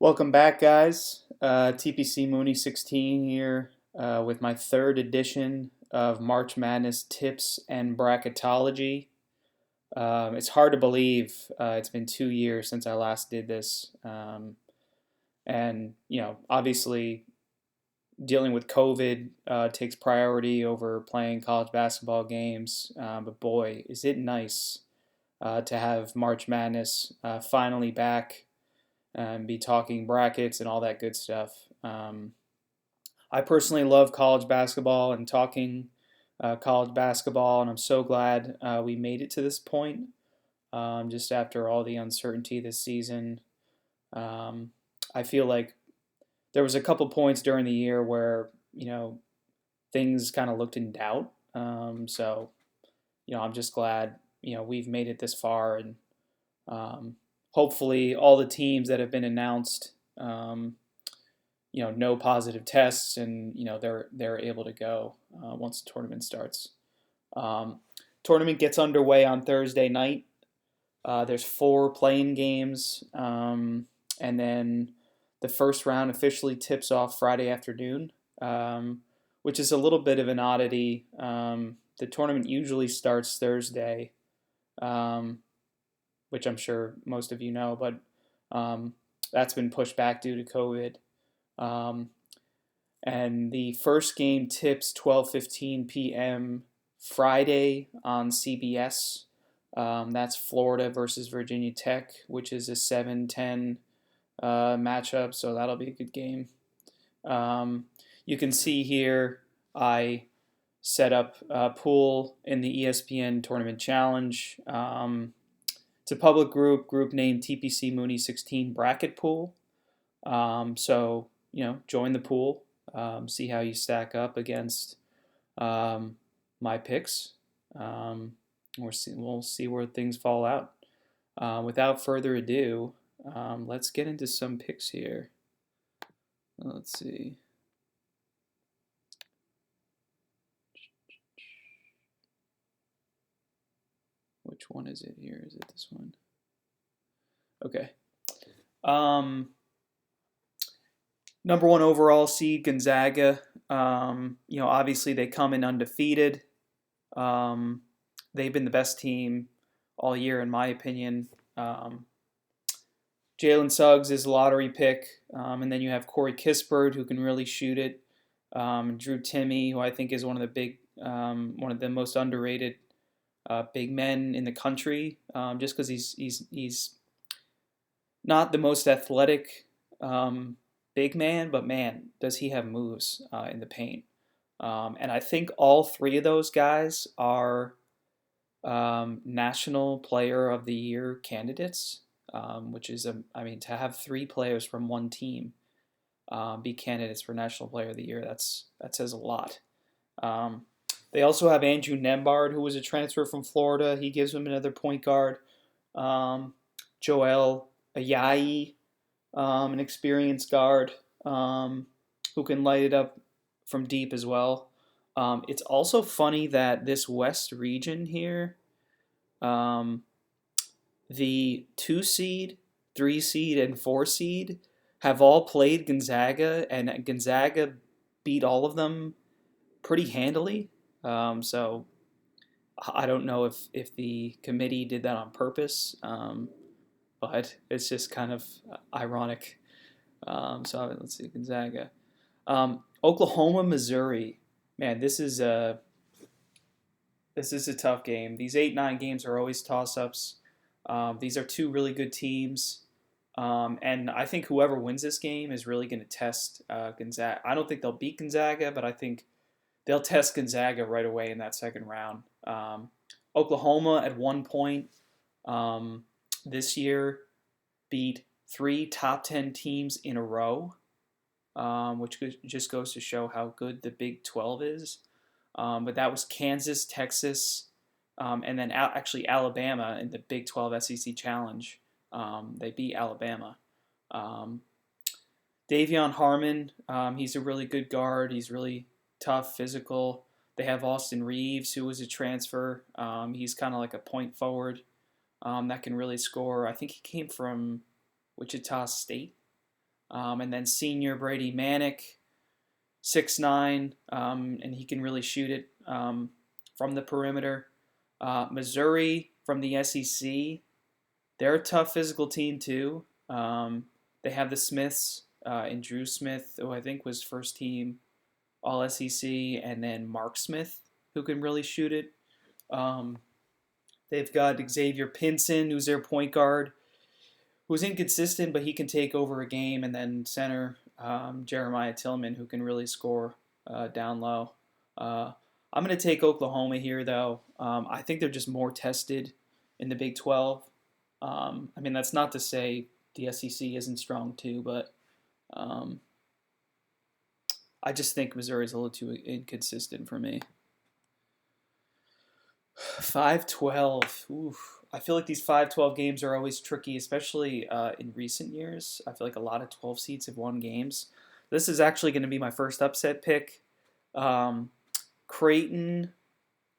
Welcome back, guys. TPCMooney16 here with my third edition of March Madness Tips and Bracketology. It's hard to believe it's been 2 years since I last did this. Obviously, dealing with COVID takes priority over playing college basketball games. But boy, is it nice to have March Madness finally back and be talking brackets and all that good stuff. I personally love college basketball and talking college basketball, and I'm so glad we made it to this point just after all the uncertainty this season. I feel like there was a couple points during the year where, things kind of looked in doubt. I'm just glad, we've made it this far and hopefully all the teams that have been announced, no positive tests, and they're able to go once the tournament starts. Tournament gets underway on Thursday night. There's 4 playing games, and then the first round officially tips off Friday afternoon, which is a little bit of an oddity. The tournament usually starts Thursday. Which I'm sure most of you know, but that's been pushed back due to COVID. And the first game tips 12:15 p.m. Friday on CBS. That's Florida versus Virginia Tech, which is a 7-10 matchup, so that'll be a good game. You can see here I set up a pool in the ESPN Tournament Challenge. It's a public group named TPCMooney16 Bracket Pool. Join the pool, see how you stack up against my picks. We'll see where things fall out. Without further ado, let's get into some picks here. Let's see. Which one is it here? Is it this one? Okay. Number 1 overall seed, Gonzaga. Obviously they come in undefeated. They've been the best team all year, in my opinion. Jalen Suggs is a lottery pick. And then you have Corey Kispert, who can really shoot it. Drew Timme, who I think is one of the most underrated big men in the country, just because he's not the most athletic big man, but man, does he have moves in the paint. And I think all 3 of those guys are National Player of the Year candidates, which is, to have 3 players from one team be candidates for National Player of the Year, that says a lot. They also have Andrew Nembhard, who was a transfer from Florida. He gives them another point guard. Joel Ayayi, an experienced guard who can light it up from deep as well. It's also funny that this West region here, the 2 seed, 3 seed, and 4 seed have all played Gonzaga, and Gonzaga beat all of them pretty handily. So I don't know if the committee did that on purpose, but it's just kind of ironic. So let's see, Gonzaga. Oklahoma, Missouri. Man, this is a tough game. These 8-9 games are always toss-ups. These are 2 really good teams. And I think whoever wins this game is really going to test Gonzaga. I don't think they'll beat Gonzaga, but I think they'll test Gonzaga right away in that second round. Oklahoma at one point this year beat 3 top 10 teams in a row, which just goes to show how good the Big 12 is. But that was Kansas, Texas, and then actually Alabama in the Big 12 SEC Challenge. They beat Alabama. Davion Harmon, he's a really good guard. He's really tough, physical. They have Austin Reeves, who was a transfer. He's kind of like a point forward that can really score. I think he came from Wichita State. And then senior Brady Manick, 6'9", and he can really shoot it from the perimeter. Missouri from the SEC, they're a tough physical team too. They have the Smiths and Drew Smith, who I think was first team All SEC, and then Mark Smith, who can really shoot it. They've got Xavier Pinson, who's their point guard, who's inconsistent, but he can take over a game, and then center Jeremiah Tillman, who can really score down low. I'm going to take Oklahoma here, though. I think they're just more tested in the Big 12. That's not to say the SEC isn't strong too, but I just think Missouri's a little too inconsistent for me. 5-12. Oof. I feel like these 5-12 games are always tricky, especially in recent years. I feel like a lot of 12 seeds have won games. This is actually going to be my first upset pick. Creighton,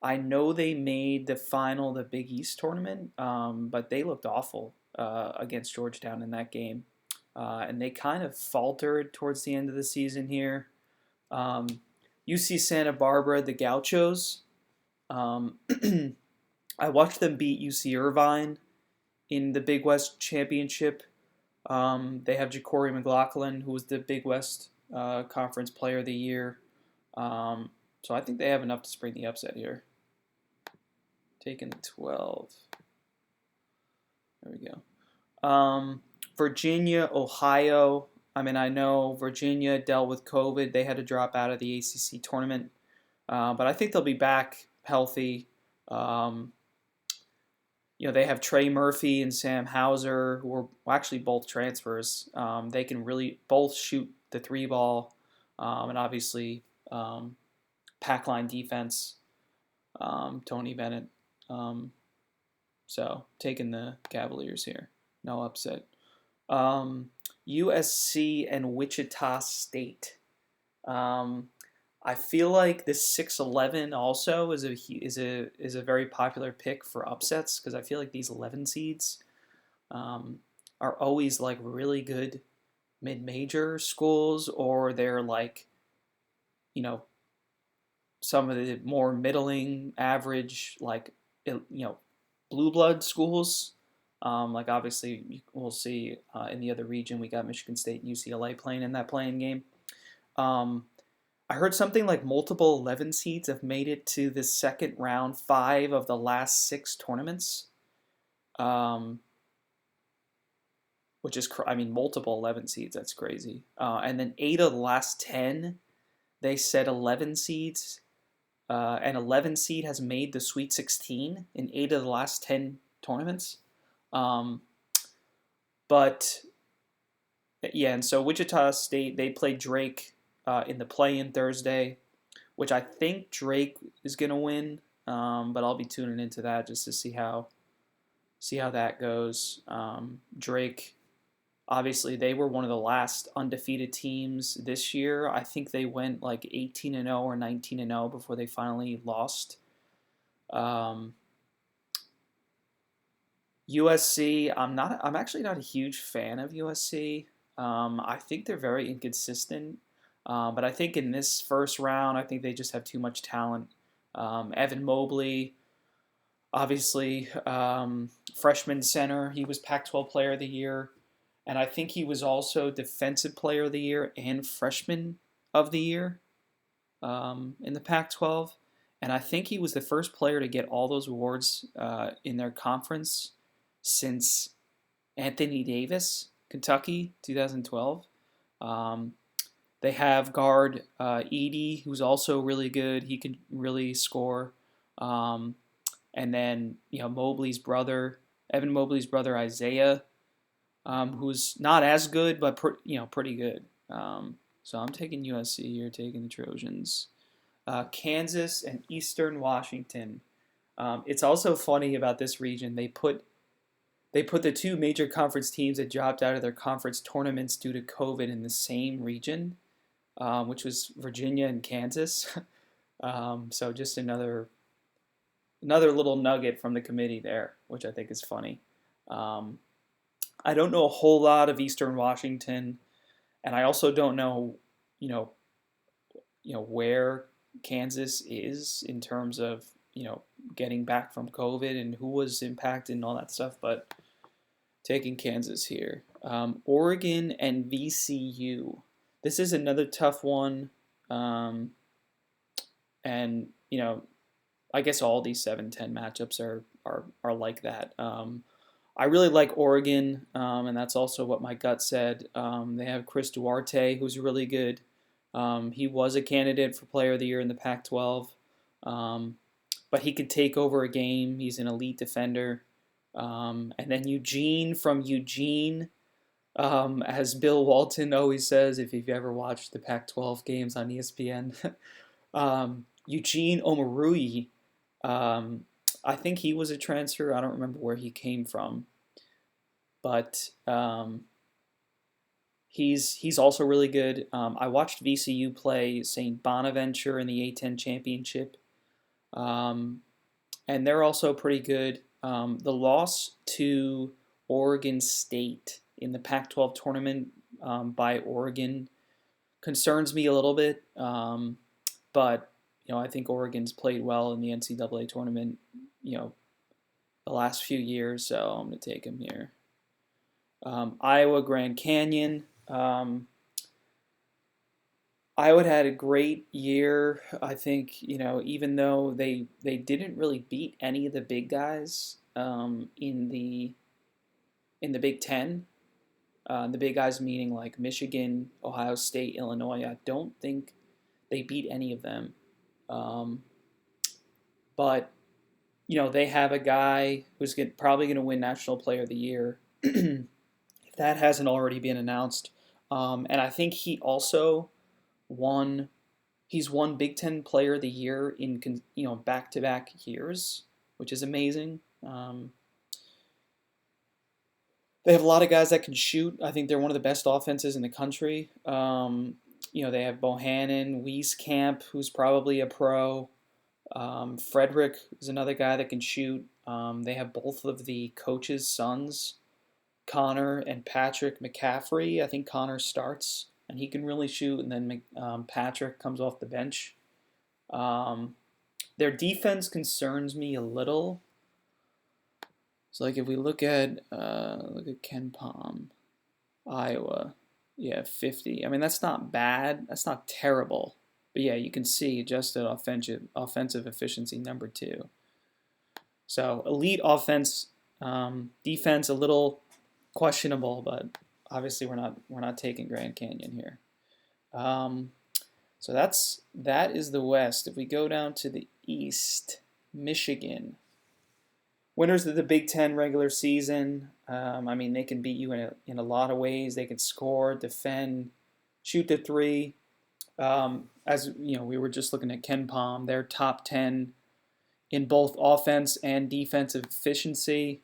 I know they made the final of the Big East tournament, but they looked awful against Georgetown in that game. And they kind of faltered towards the end of the season here. UC Santa Barbara, the Gauchos. I watched them beat UC Irvine in the Big West Championship. They have Ja'Cory McLaughlin, who was the Big West Conference Player of the Year. So I think they have enough to spring the upset here. Taking the 12. There we go. Virginia, Ohio. I know Virginia dealt with COVID. They had to drop out of the ACC tournament. But I think they'll be back healthy. They have Trey Murphy and Sam Hauser, who are actually both transfers. They can really both shoot the three ball, and obviously pack line defense. Tony Bennett. So taking the Cavaliers here. No upset. USC and Wichita State. I feel like this 6-11 also is a very popular pick for upsets, because I feel like these 11 seeds are always like really good mid-major schools, or they're like, some of the more middling average, like, blue blood schools. Like obviously we'll see in the other region, we got Michigan State and UCLA playing in that playing game. I heard something like multiple 11 seeds have made it to the second round, 5 of the last 6 tournaments. Which is, multiple 11 seeds, that's crazy. And then 8 of the last 10, they said 11 seeds. An 11 seed has made the Sweet 16 in 8 of the last 10 tournaments. And so Wichita State, they played Drake in the play-in Thursday, which I think Drake is going to win, but I'll be tuning into that just to see how that goes. Drake, obviously, they were one of the last undefeated teams this year. I think they went like 18-0 or 19-0 before they finally lost. USC, I'm actually not a huge fan of USC. I think they're very inconsistent. But I think in this first round, I think they just have too much talent. Evan Mobley, obviously, freshman center. He was Pac-12 Player of the Year. And I think he was also Defensive Player of the Year and Freshman of the Year in the Pac-12. And I think he was the first player to get all those awards in their conference since Anthony Davis, Kentucky, 2012. They have guard Edey, who's also really good. He can really score. And then, Evan Mobley's brother, Isaiah, who's not as good, but pretty good. So I'm taking USC here, taking the Trojans. Kansas and Eastern Washington. It's also funny about this region. They put the 2 major conference teams that dropped out of their conference tournaments due to COVID in the same region, which was Virginia and Kansas. So just another little nugget from the committee there, which I think is funny. I don't know a whole lot of Eastern Washington. And I also don't know, you know, where Kansas is in terms of getting back from COVID and who was impacted and all that stuff. But taking Kansas here. Oregon and VCU. This is another tough one. And, I guess all these 7-10 matchups are like that. I really like Oregon, and that's also what my gut said. They have Chris Duarte, who's really good. He was a candidate for Player of the Year in the Pac-12, but he could take over a game. He's an elite defender. And then Eugene from Eugene, as Bill Walton always says, if you've ever watched the Pac-12 games on ESPN, Eugene Omoruyi. I think he was a transfer. I don't remember where he came from, but he's also really good. I watched VCU play Saint Bonaventure in the A10 championship, and they're also pretty good. The loss to Oregon State in the Pac-12 tournament by Oregon concerns me a little bit, but I think Oregon's played well in the NCAA tournament, the last few years, so I'm going to take him here. Iowa Grand Canyon. Iowa had a great year. I think, even though they didn't really beat any of the big guys in the Big Ten. The big guys meaning like Michigan, Ohio State, Illinois. I don't think they beat any of them. But they have a guy who's probably going to win National Player of the Year, if that hasn't already been announced. And I think he also he's won Big Ten Player of the Year in back-to-back years, which is amazing. They have a lot of guys that can shoot. I think they're one of the best offenses in the country. They have Bohannon, Wieskamp, who's probably a pro. Frederick is another guy that can shoot. They have both of the coaches' sons, Connor and Patrick McCaffrey. I think Connor starts, and he can really shoot, and then Patrick comes off the bench. Their defense concerns me a little. So, if we look at Ken Palm, Iowa, 50. I mean, that's not bad. That's not terrible. But yeah, you can see adjusted offensive efficiency number 2. So elite offense, defense a little questionable, but obviously we're not taking Grand Canyon here. So that is the West. If we go down to the East, Michigan. Winners of the Big Ten regular season. They can beat you in a lot of ways. They can score, defend, shoot the three. As we were just looking at Ken Palm, they're top 10 in both offense and defensive efficiency.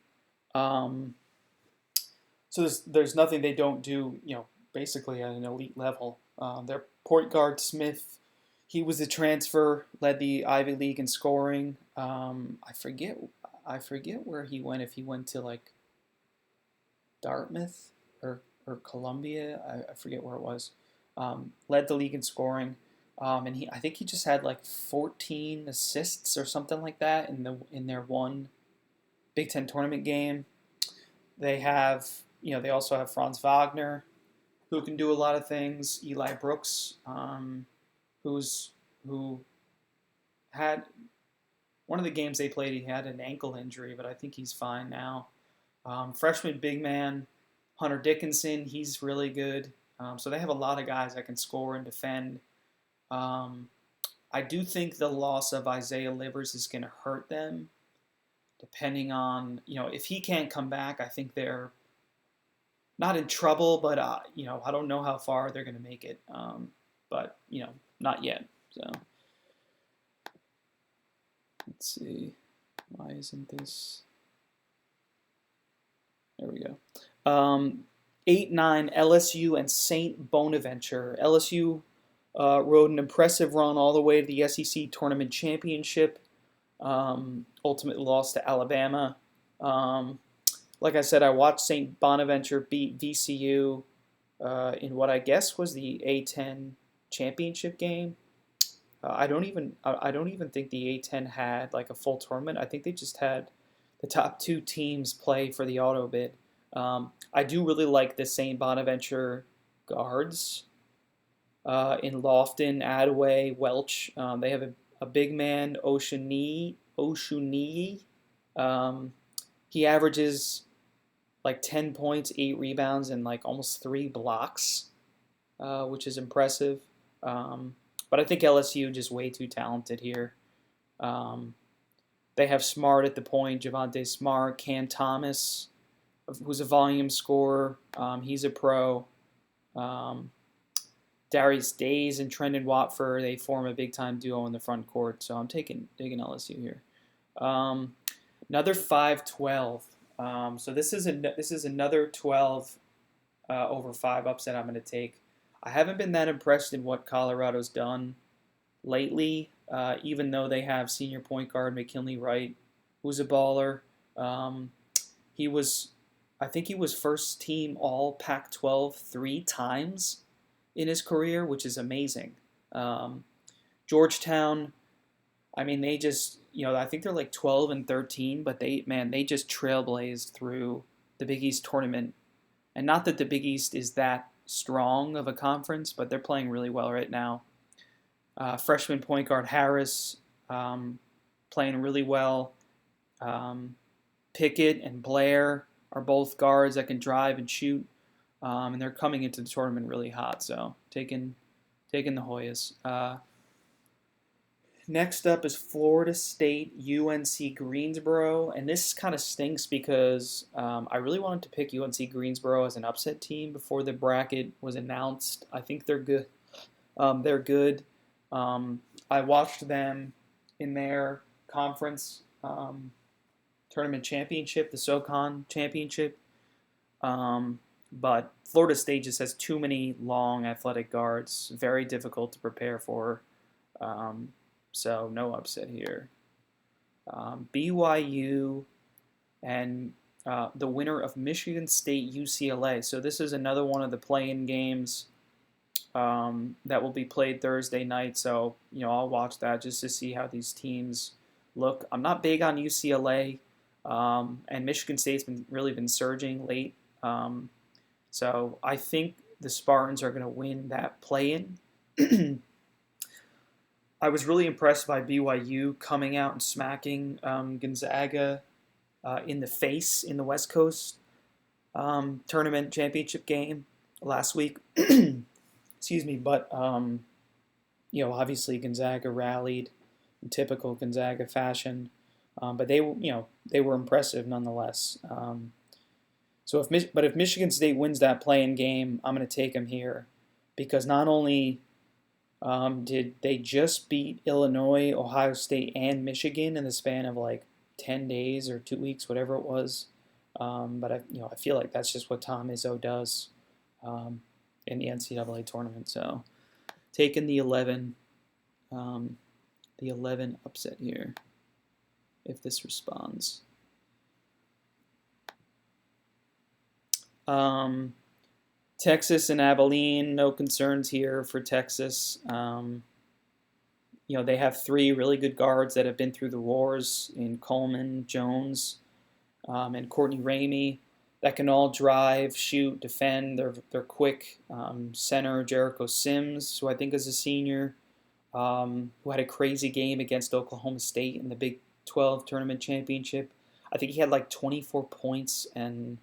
So there's nothing they don't do, basically at an elite level. Their point guard Smith, he was a transfer, led the Ivy League in scoring. I forget where he went. If he went to like Dartmouth or Columbia, I forget where it was. Led the league in scoring, and I think he just had like 14 assists or something like that in their one Big Ten tournament game. They have, they also have Franz Wagner, who can do a lot of things. Eli Brooks, who had one of the games they played, he had an ankle injury, but I think he's fine now. Freshman big man Hunter Dickinson, he's really good. So they have a lot of guys that can score and defend. I do think the loss of Isaiah Livers is going to hurt them, depending on, if he can't come back. I think they're not in trouble, but, I don't know how far they're going to make it. But, not yet. So let's see. Why isn't this? There we go. 8-9 LSU and Saint Bonaventure. LSU rode an impressive run all the way to the SEC Tournament Championship. Ultimately lost to Alabama. Like I said, I watched Saint Bonaventure beat VCU. in what I guess was the A10 championship game. I don't even think the A10 had like a full tournament. I think they just had the top two teams play for the auto bid. I do really like the Saint Bonaventure guards in Lofton, Adaway, Welch. They have a big man, Oshuni. Um, he averages like 10 points, 8 rebounds, and like almost 3 blocks, which is impressive. But I think LSU just way too talented here. Um, they have Smart at the point, Javonte Smart, Cam Thomas, who's a volume scorer. He's a pro. Um, Darius Days and Trendon Watford, they form a big time duo in the front court. So I'm taking LSU here. Another 5-12. So this is another 12 over 5 upset I'm going to take. I haven't been that impressed in what Colorado's done lately, even though they have senior point guard McKinley Wright, who's a baller. I think he was first team All Pac-12 3 times in his career, which is amazing. Georgetown, I mean, they just, I think they're like 12 and 13, but they just trailblazed through the Big East tournament. And not that the Big East is that strong of a conference, but they're playing really well right now. Freshman point guard Harris playing really well. Pickett and Blair are both guards that can drive and shoot, and they're coming into the tournament really hot. So taking the Hoyas. Next up is Florida State, UNC Greensboro, and this kind of stinks because I really wanted to pick UNC Greensboro as an upset team before the bracket was announced. I think they're good. They're good. I watched them in their conference tournament championship, the SoCon championship, but Florida State just has too many long athletic guards, very difficult to prepare for. So no upset here. BYU and the winner of Michigan State UCLA. So this is another one of the play-in games that will be played Thursday night. So I'll watch that just to see how these teams look. I'm not big on UCLA, and Michigan State's really been surging late. So I think the Spartans are going to win that play-in. I was really impressed by BYU coming out and smacking Gonzaga in the face in the West Coast tournament championship game last week. Excuse me, but obviously Gonzaga rallied in typical Gonzaga fashion, but they were impressive nonetheless. So if Michigan State wins that play-in game, I'm going to take them here because not only did they just beat Illinois, Ohio State, and Michigan in the span of like 10 days or 2 weeks, whatever it was. But I feel like that's just what Tom Izzo does in the NCAA tournament. So taking the 11 upset here if this responds. Texas and Abilene, no concerns here for Texas. They have 3 really good guards that have been through the wars in Coleman, Jones, and Courtney Ramey that can all drive, shoot, defend. They're quick. Center Jericho Sims, who I think is a senior, who had a crazy game against Oklahoma State in the Big 12 tournament championship. I think he had like 24 points and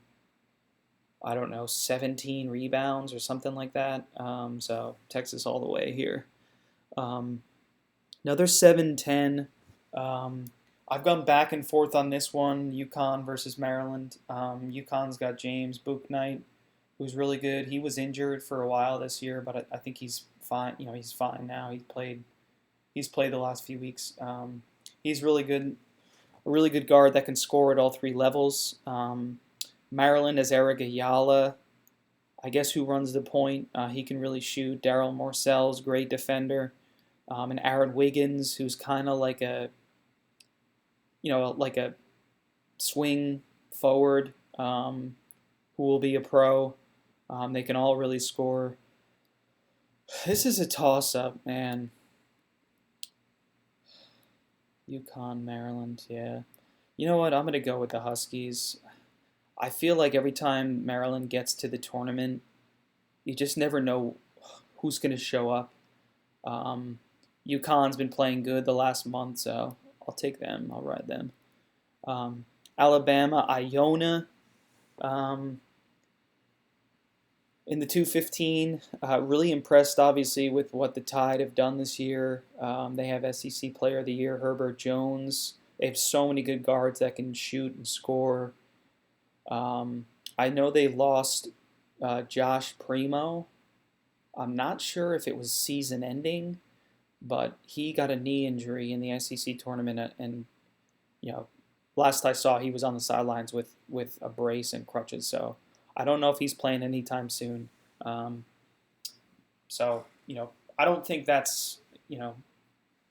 17 rebounds or something like that. So Texas all the way here. Another 7-10. I've gone back and forth on this one, Yukon versus Maryland. Yukon's got James Bouknight, who's really good. He was injured for a while this year, but I think he's fine. He's fine now. He's played the last few weeks. He's really good, a really good guard that can score at all 3 levels. Maryland has Eric Ayala, I guess, who runs the point. He can really shoot. Daryl Morcell's great defender. And Aaron Wiggins, who's kind of like a swing forward, who will be a pro. They can all really score. This is a toss-up, man. Yukon, Maryland, yeah. You know what? I'm going to go with the Huskies. I feel like every time Maryland gets to the tournament, you just never know who's going to show up. Um, Yukon's been playing good the last month, so I'll take them. I'll ride them. Alabama, Iona. Um, in the 215, really impressed, obviously, with what the Tide have done this year. They have SEC Player of the Year, Herbert Jones. They have so many good guards that can shoot and score. I know they lost Josh Primo. I'm not sure if it was season ending, but he got a knee injury in the SEC tournament, and last I saw, he was on the sidelines with a brace and crutches. So I don't know if he's playing anytime soon. Um, so I don't think that's going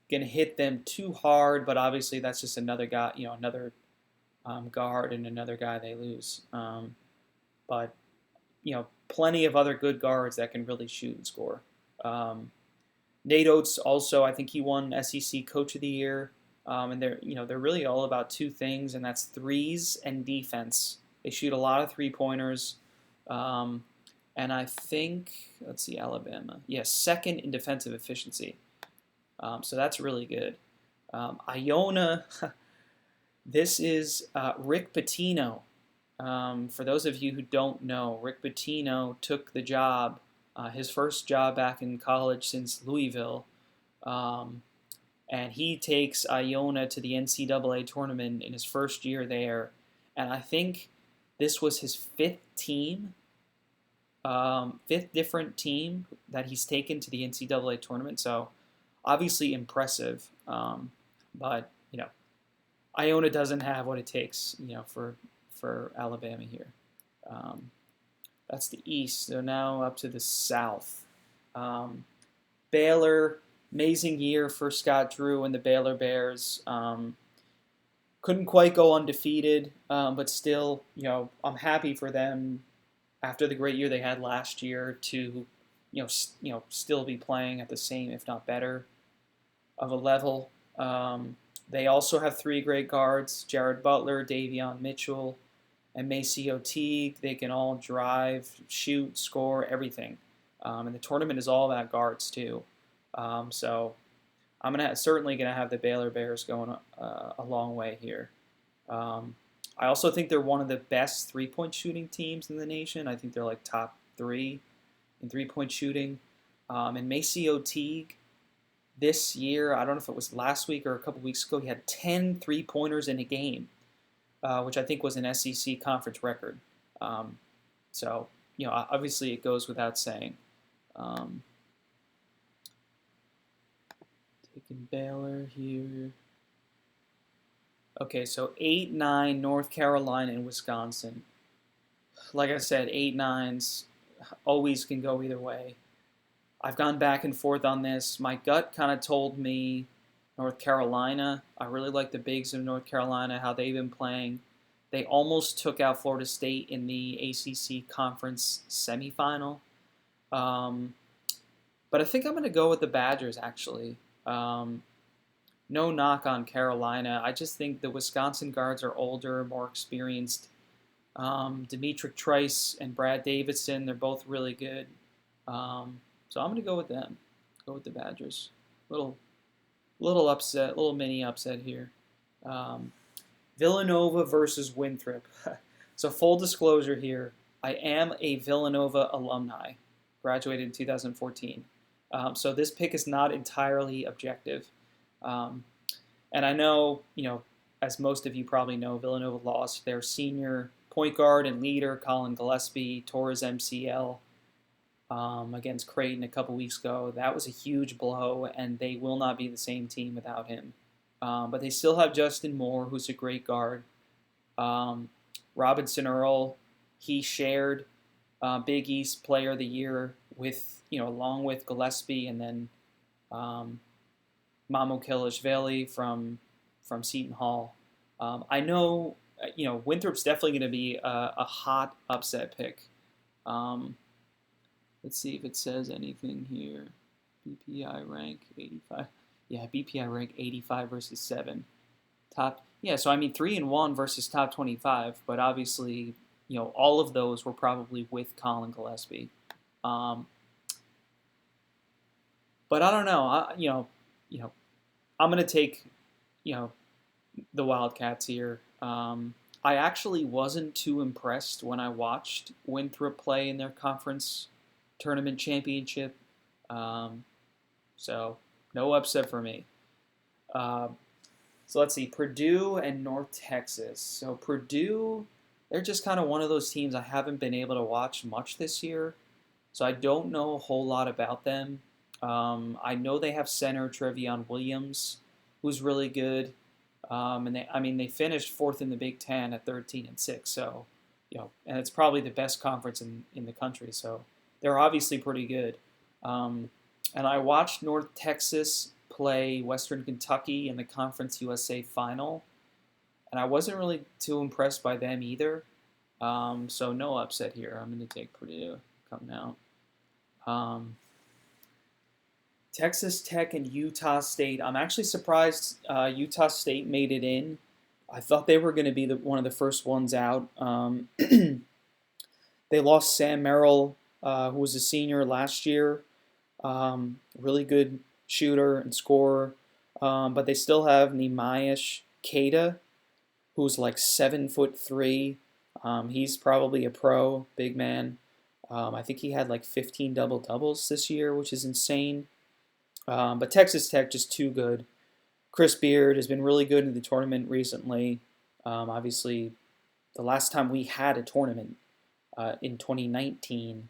to hit them too hard, but obviously that's just another guy, another guard and another guy they lose. But plenty of other good guards that can really shoot and score. Nate Oates also, I think he won SEC Coach of the Year, and they're really all about two things, and that's threes and defense. They shoot a lot of 3-pointers, and I think Alabama, second in defensive efficiency. So that's really good. Iona, this is Rick Patino. For those of you who don't know, Rick Pitino took the job, his first job back in college since Louisville, and he takes Iona to the NCAA tournament in his first year there, and I think this was his fifth different team that he's taken to the NCAA tournament, so obviously impressive, but Iona doesn't have what it takes, for Alabama here. That's the East. So now up to the South. Baylor, amazing year for Scott Drew and the Baylor Bears. Couldn't quite go undefeated, but still, I'm happy for them after the great year they had last year to, still be playing at the same, if not better, of a level. They also have three great guards: Jared Butler, Davion Mitchell, and Maceo Teague. They can all drive, shoot, score, everything. And the tournament is all about guards too. So I'm certainly gonna have the Baylor Bears going a long way here. I also think they're one of the best three-point shooting teams in the nation. I think they're like top 3 in three-point shooting. And Maceo Teague, this year, I don't know if it was last week or a couple weeks ago, he had 10 three-pointers in a game, which I think was an SEC conference record. So, obviously it goes without saying. Taking Baylor here. Okay, so 8-9 North Carolina and Wisconsin. Like I said, 8-9s always can go either way. I've gone back and forth on this. My gut kind of told me North Carolina. I really like the bigs of North Carolina, how they've been playing. They almost took out Florida State in the ACC Conference semifinal. But I think I'm going to go with the Badgers, actually. No knock on Carolina. I just think the Wisconsin guards are older, more experienced. Demetric Trice and Brad Davidson, they're both really good. So I'm going to go with them. Go with the Badgers. Little upset, little mini upset here. Villanova versus Winthrop. So full disclosure here, I am a Villanova alumni. Graduated in 2014. So this pick is not entirely objective. And I know, as most of you probably know, Villanova lost their senior point guard and leader, Colin Gillespie, tore his MCL against Creighton a couple weeks ago. That was a huge blow, and they will not be the same team without him. But they still have Justin Moore, who's a great guard. Robinson Earl, he shared Big East Player of the Year with, along with Gillespie, and then Mamo Kilishvili from Seton Hall. I know, Winthrop's definitely going to be a hot upset pick. Let's see if it says anything here. BPI rank 85. Yeah, BPI rank 85 versus 7. Top. Yeah, so I mean 3-1 versus top 25, but obviously, all of those were probably with Colin Gillespie. Um, but I don't know. I'm gonna take, you know, the Wildcats here. I actually wasn't too impressed when I watched Winthrop play in their conference tournament championship. Um, so no upset for me. Uh, so let's see, Purdue and North Texas. So Purdue, they're just kind of one of those teams I haven't been able to watch much this year. So I don't know a whole lot about them. I know they have center Trevion Williams, who's really good. And they finished fourth in the Big Ten at 13-6. So, and it's probably the best conference in the country. So they're obviously pretty good. And I watched North Texas play Western Kentucky in the Conference USA final, and I wasn't really too impressed by them either. So no upset here. I'm going to take Purdue coming out. Texas Tech and Utah State. I'm actually surprised Utah State made it in. I thought they were going to be one of the first ones out. They lost Sam Merrill, who was a senior last year. Really good shooter and scorer. But they still have Nehemiah Keita, who's like 7'3". He's probably a pro, big man. I think he had like 15 double-doubles this year, which is insane. But Texas Tech just too good. Chris Beard has been really good in the tournament recently. Obviously, the last time we had a tournament in 2019,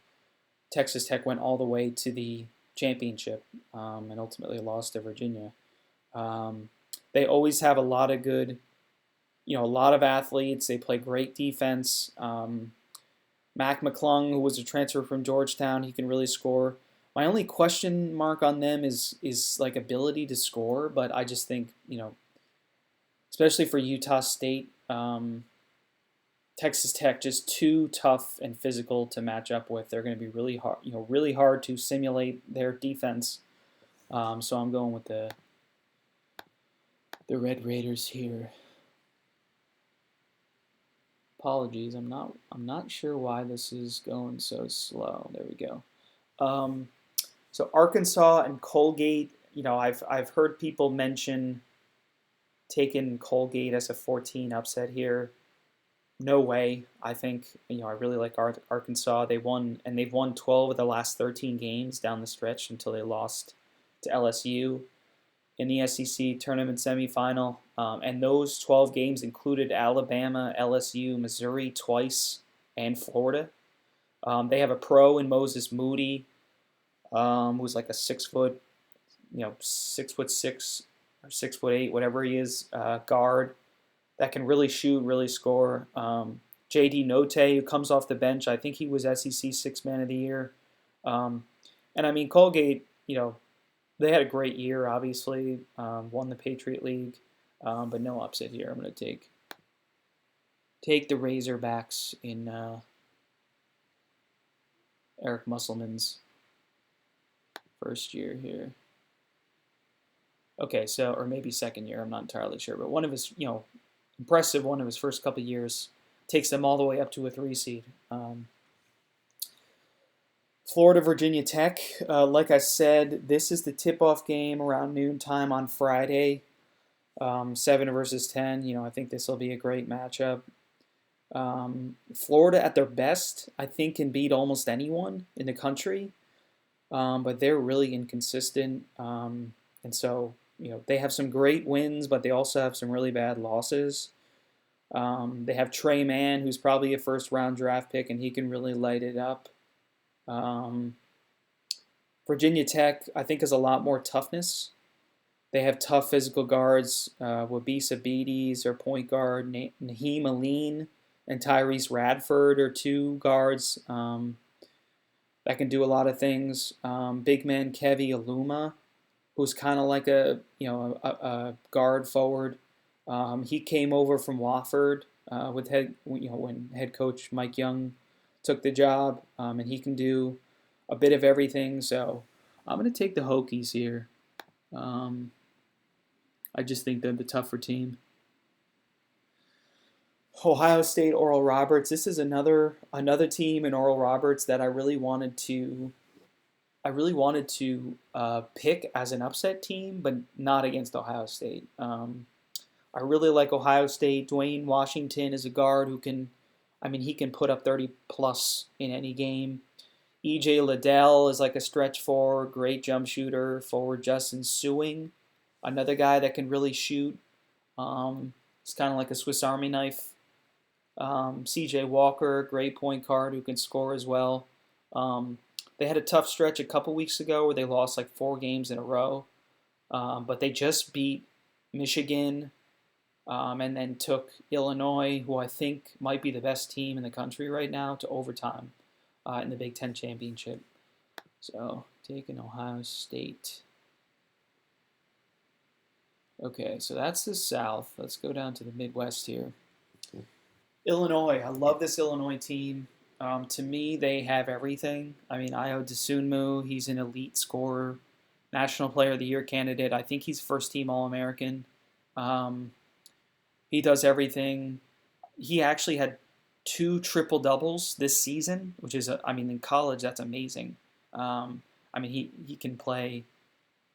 Texas Tech went all the way to the championship and ultimately lost to Virginia. They always have a lot of good, a lot of athletes. They play great defense. Mac McClung, who was a transfer from Georgetown, he can really score. My only question mark on them is like ability to score, but I just think, especially for Utah State, Texas Tech just too tough and physical to match up with. They're going to be really hard to simulate their defense. So I'm going with the Red Raiders here. Apologies, I'm not sure why this is going so slow. There we go. So Arkansas and Colgate, I've heard people mention taking Colgate as a 14 upset here. No way. I think, I really like Arkansas. They've won 12 of the last 13 games down the stretch until they lost to LSU in the SEC tournament semifinal. And those 12 games included Alabama, LSU, Missouri twice, and Florida. They have a pro in Moses Moody, who's like a 6 foot, 6'6" or 6'8", whatever he is, guard that can really shoot, really score. J.D. Note, who comes off the bench, I think he was SEC Sixth Man of the Year. And I mean, Colgate, they had a great year, obviously, won the Patriot League, but no upset here. I'm going to take the Razorbacks in Eric Musselman's first year here. Okay, so, or maybe second year, I'm not entirely sure, but one of his, impressive one of his first couple of years, takes them all the way up to a 3 seed. Florida, Virginia Tech, like I said, this is the tip-off game around noontime on Friday, 7 versus 10. I think this will be a great matchup. Florida, at their best, I think can beat almost anyone in the country, but they're really inconsistent. And so, they have some great wins, but they also have some really bad losses. They have Trey Mann, who's probably a first-round draft pick, and he can really light it up. Virginia Tech, I think, has a lot more toughness. They have tough physical guards. Wabisa Beatties, their point guard. Naheem Aline and Tyrese Radford are 2 guards that can do a lot of things. Big man Kevi Aluma, who's kind of like a guard forward. He came over from Wofford when head coach Mike Young took the job, and he can do a bit of everything. So I'm going to take the Hokies here. I just think they're the tougher team. Ohio State, Oral Roberts. This is another team in Oral Roberts that I really wanted to pick as an upset team, but not against Ohio State. I really like Ohio State. Dwayne Washington is a guard who he can put up 30 plus in any game. EJ Liddell is like a stretch forward, great jump shooter. Forward Justin Sewing, another guy that can really shoot. It's kind of like a Swiss Army knife. CJ Walker, great point guard who can score as well. They had a tough stretch a couple weeks ago where they lost like 4 games in a row. But they just beat Michigan and then took Illinois, who I think might be the best team in the country right now, to overtime in the Big Ten Championship. So, taking Ohio State. Okay, so that's the South. Let's go down to the Midwest here. Illinois. I love this Illinois team. To me, they have everything. Ayo Dosunmu, he's an elite scorer, National Player of the Year candidate. I think he's first-team All-American. He does everything. He actually had 2 triple-doubles this season, which is, in college, that's amazing. He can play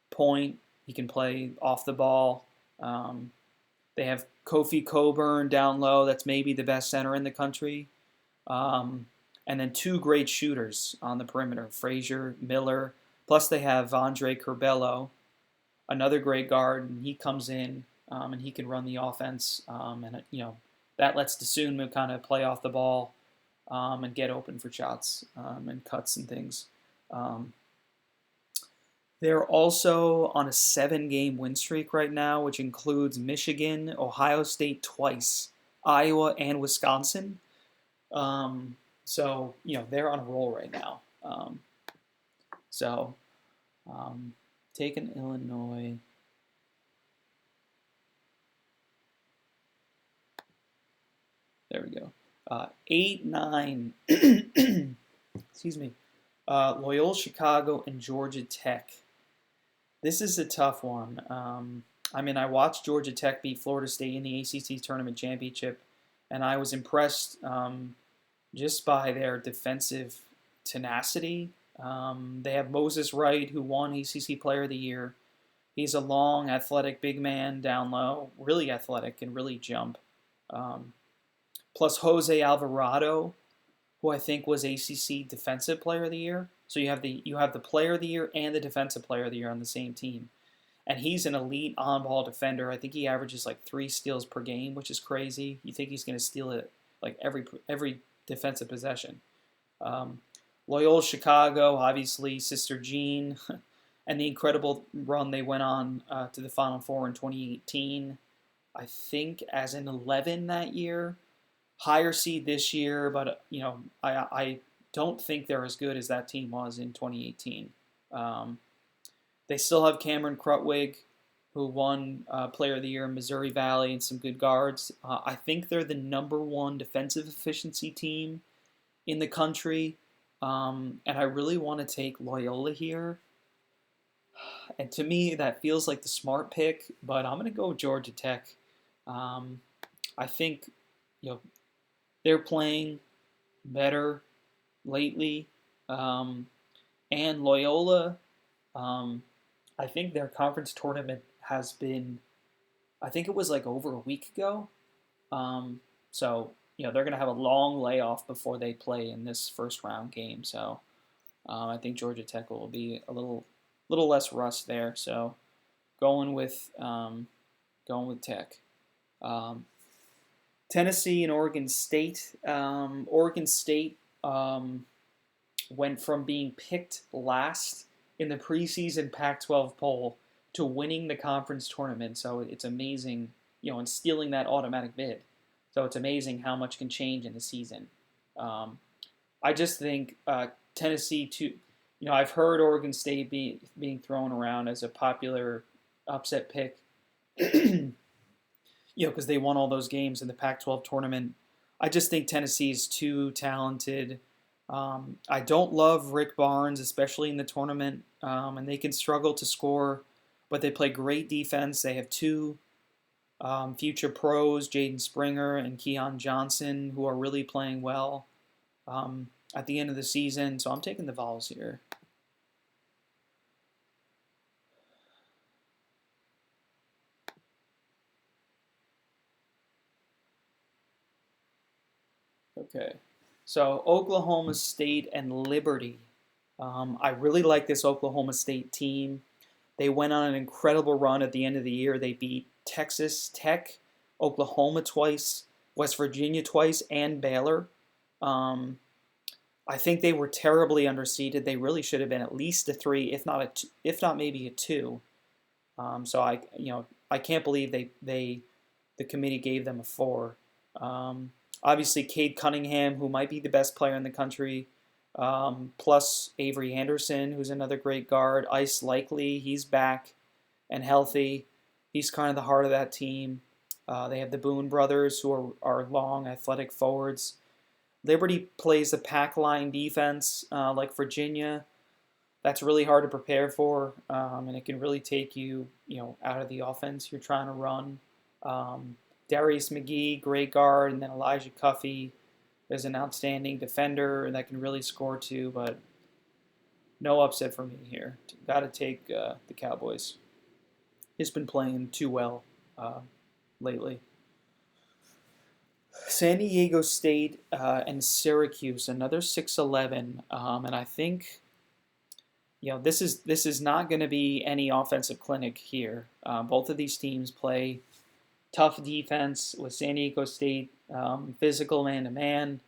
point. He can play off the ball. They have Kofi Coburn down low. That's maybe the best center in the country. And then 2 great shooters on the perimeter, Frazier, Miller. Plus they have Andre Curbelo, another great guard, and he comes in and he can run the offense. That lets Dosunmu kind of play off the ball and get open for shots and cuts and things. They're also on a 7-game win streak right now, which includes Michigan, Ohio State twice, Iowa, and Wisconsin. So they're on a roll right now. Taking Illinois. There we go. 8-9. Excuse me. Loyola Chicago and Georgia Tech. This is a tough one. I watched Georgia Tech beat Florida State in the ACC Tournament Championship, and I was impressed just by their defensive tenacity. They have Moses Wright, who won ACC Player of the Year. He's a long, athletic big man down low, really athletic and really jump. Plus Jose Alvarado, who I think was ACC Defensive Player of the Year. So you have the Player of the Year and the Defensive Player of the Year on the same team. And he's an elite on-ball defender. I think he averages like 3 steals per game, which is crazy. You think he's going to steal it like every defensive possession. Loyola Chicago, obviously, Sister Jean, and the incredible run they went on to the Final Four in 2018. I think as an 11 that year. Higher seed this year, but I don't think they're as good as that team was in 2018. They still have Cameron Krutwig, who won Player of the Year in Missouri Valley, and some good guards. I think they're the number 1 defensive efficiency team in the country, and I really want to take Loyola here. And to me, that feels like the smart pick, but I'm going to go with Georgia Tech. I think they're playing better lately, and Loyola. I think their conference tournament has been, I think it was like over a week ago. So they're going to have a long layoff before they play in this first round game. So I think Georgia Tech will be a little less rust there. So going with Tech. Tennessee and Oregon State. Oregon State went from being picked last in the preseason Pac-12 poll to winning the conference tournament. So it's amazing, and stealing that automatic bid. So it's amazing how much can change in the season. I just think Tennessee, I've heard Oregon State being thrown around as a popular upset pick. Because they won all those games in the Pac-12 tournament. I just think Tennessee is too talented. I don't love Rick Barnes, especially in the tournament, and they can struggle to score, but they play great defense. They have two future pros, Jaden Springer and Keon Johnson, who are really playing well at the end of the season. So I'm taking the Vols here. Okay. So Oklahoma State and Liberty. I really like this Oklahoma State team. They went on an incredible run at the end of the year. They beat Texas Tech, Oklahoma twice, West Virginia twice, and Baylor. Um, I think they were terribly underseeded. They really should have been at least a 3, if not maybe a 2. So I can't believe the committee gave them a 4. Obviously, Cade Cunningham, who might be the best player in the country, plus Avery Anderson, who's another great guard. Ice Likely, he's back and healthy. He's kind of the heart of that team. They have the Boone brothers, who are long, athletic forwards. Liberty plays the pack line defense like Virginia. That's really hard to prepare for, and it can really take you, out of the offense you're trying to run. Darius McGee, great guard, and then Elijah Cuffey is an outstanding defender that can really score too, but no upset for me here. Got to take the Cowboys. He's been playing too well lately. San Diego State and Syracuse, another 6-11, and I think this is not going to be any offensive clinic here. Both of these teams play tough defense, with San Diego State physical man-to-man,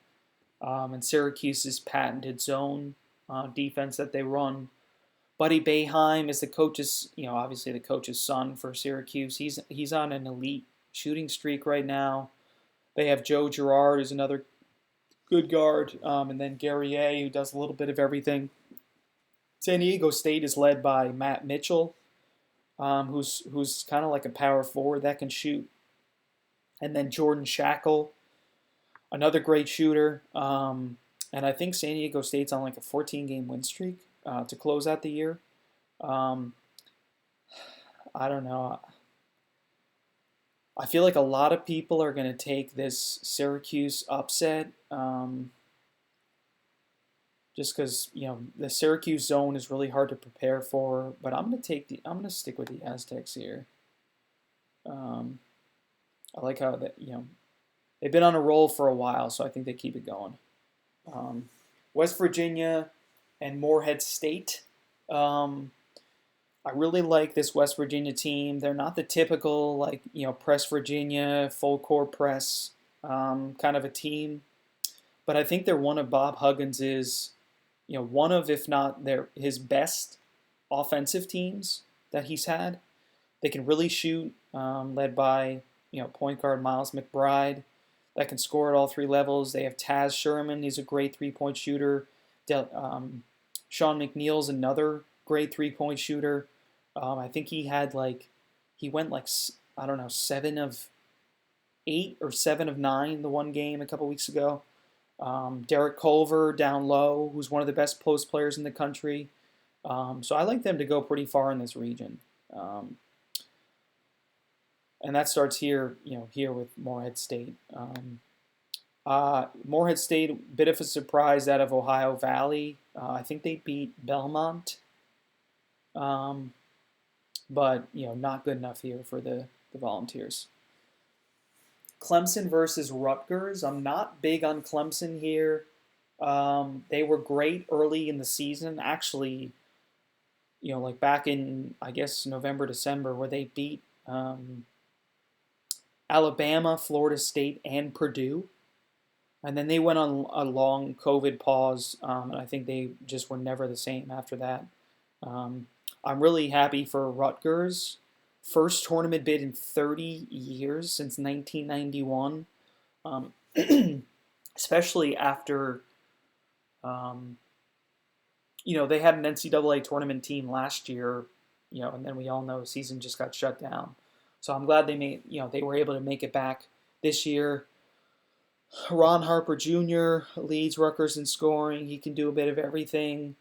and Syracuse's patented zone defense that they run. Buddy Boeheim is the coach's, obviously the coach's son for Syracuse. He's on an elite shooting streak right now. They have Joe Girard, who's another good guard, and then Guerrier, who does a little bit of everything. San Diego State is led by Matt Mitchell, who's kind of like a power forward that can shoot. And then Jordan Shackle, another great shooter. And I think San Diego State's on like a 14-game win streak to close out the year. I don't know. I feel like a lot of people are going to take this Syracuse upset just because the Syracuse zone is really hard to prepare for. But I'm going to stick with the Aztecs here. I like how they've been on a roll for a while, so I think they keep it going. West Virginia and Morehead State. I really like this West Virginia team. They're not the typical press Virginia, full court press kind of a team, but I think they're one of Bob Huggins' one of, if not his best offensive teams that he's had. They can really shoot, led by point guard Miles McBride, that can score at all 3 levels. They have Taz Sherman. He's a great 3-point shooter. Sean McNeil's another great 3-point shooter. I think he went 7 of 8 or 7 of 9 the one game a couple weeks ago. Derek Culver down low, who's one of the best post players in the country. So I like them to go pretty far in this region. And that starts here with Morehead State. Morehead State, a bit of a surprise out of Ohio Valley. I think they beat Belmont. But not good enough here for the Volunteers. Clemson versus Rutgers. I'm not big on Clemson here. They were great early in the season. Actually, back in, I guess, November, December, where they beat Alabama, Florida State, and Purdue. And then they went on a long COVID pause, and I think they just were never the same after that. I'm really happy for Rutgers. First tournament bid in 30 years, since 1991. Especially after, they had an NCAA tournament team last year, and then we all know the season just got shut down. So I'm glad they were able to make it back this year. Ron Harper Jr. leads Rutgers in scoring. He can do a bit of everything.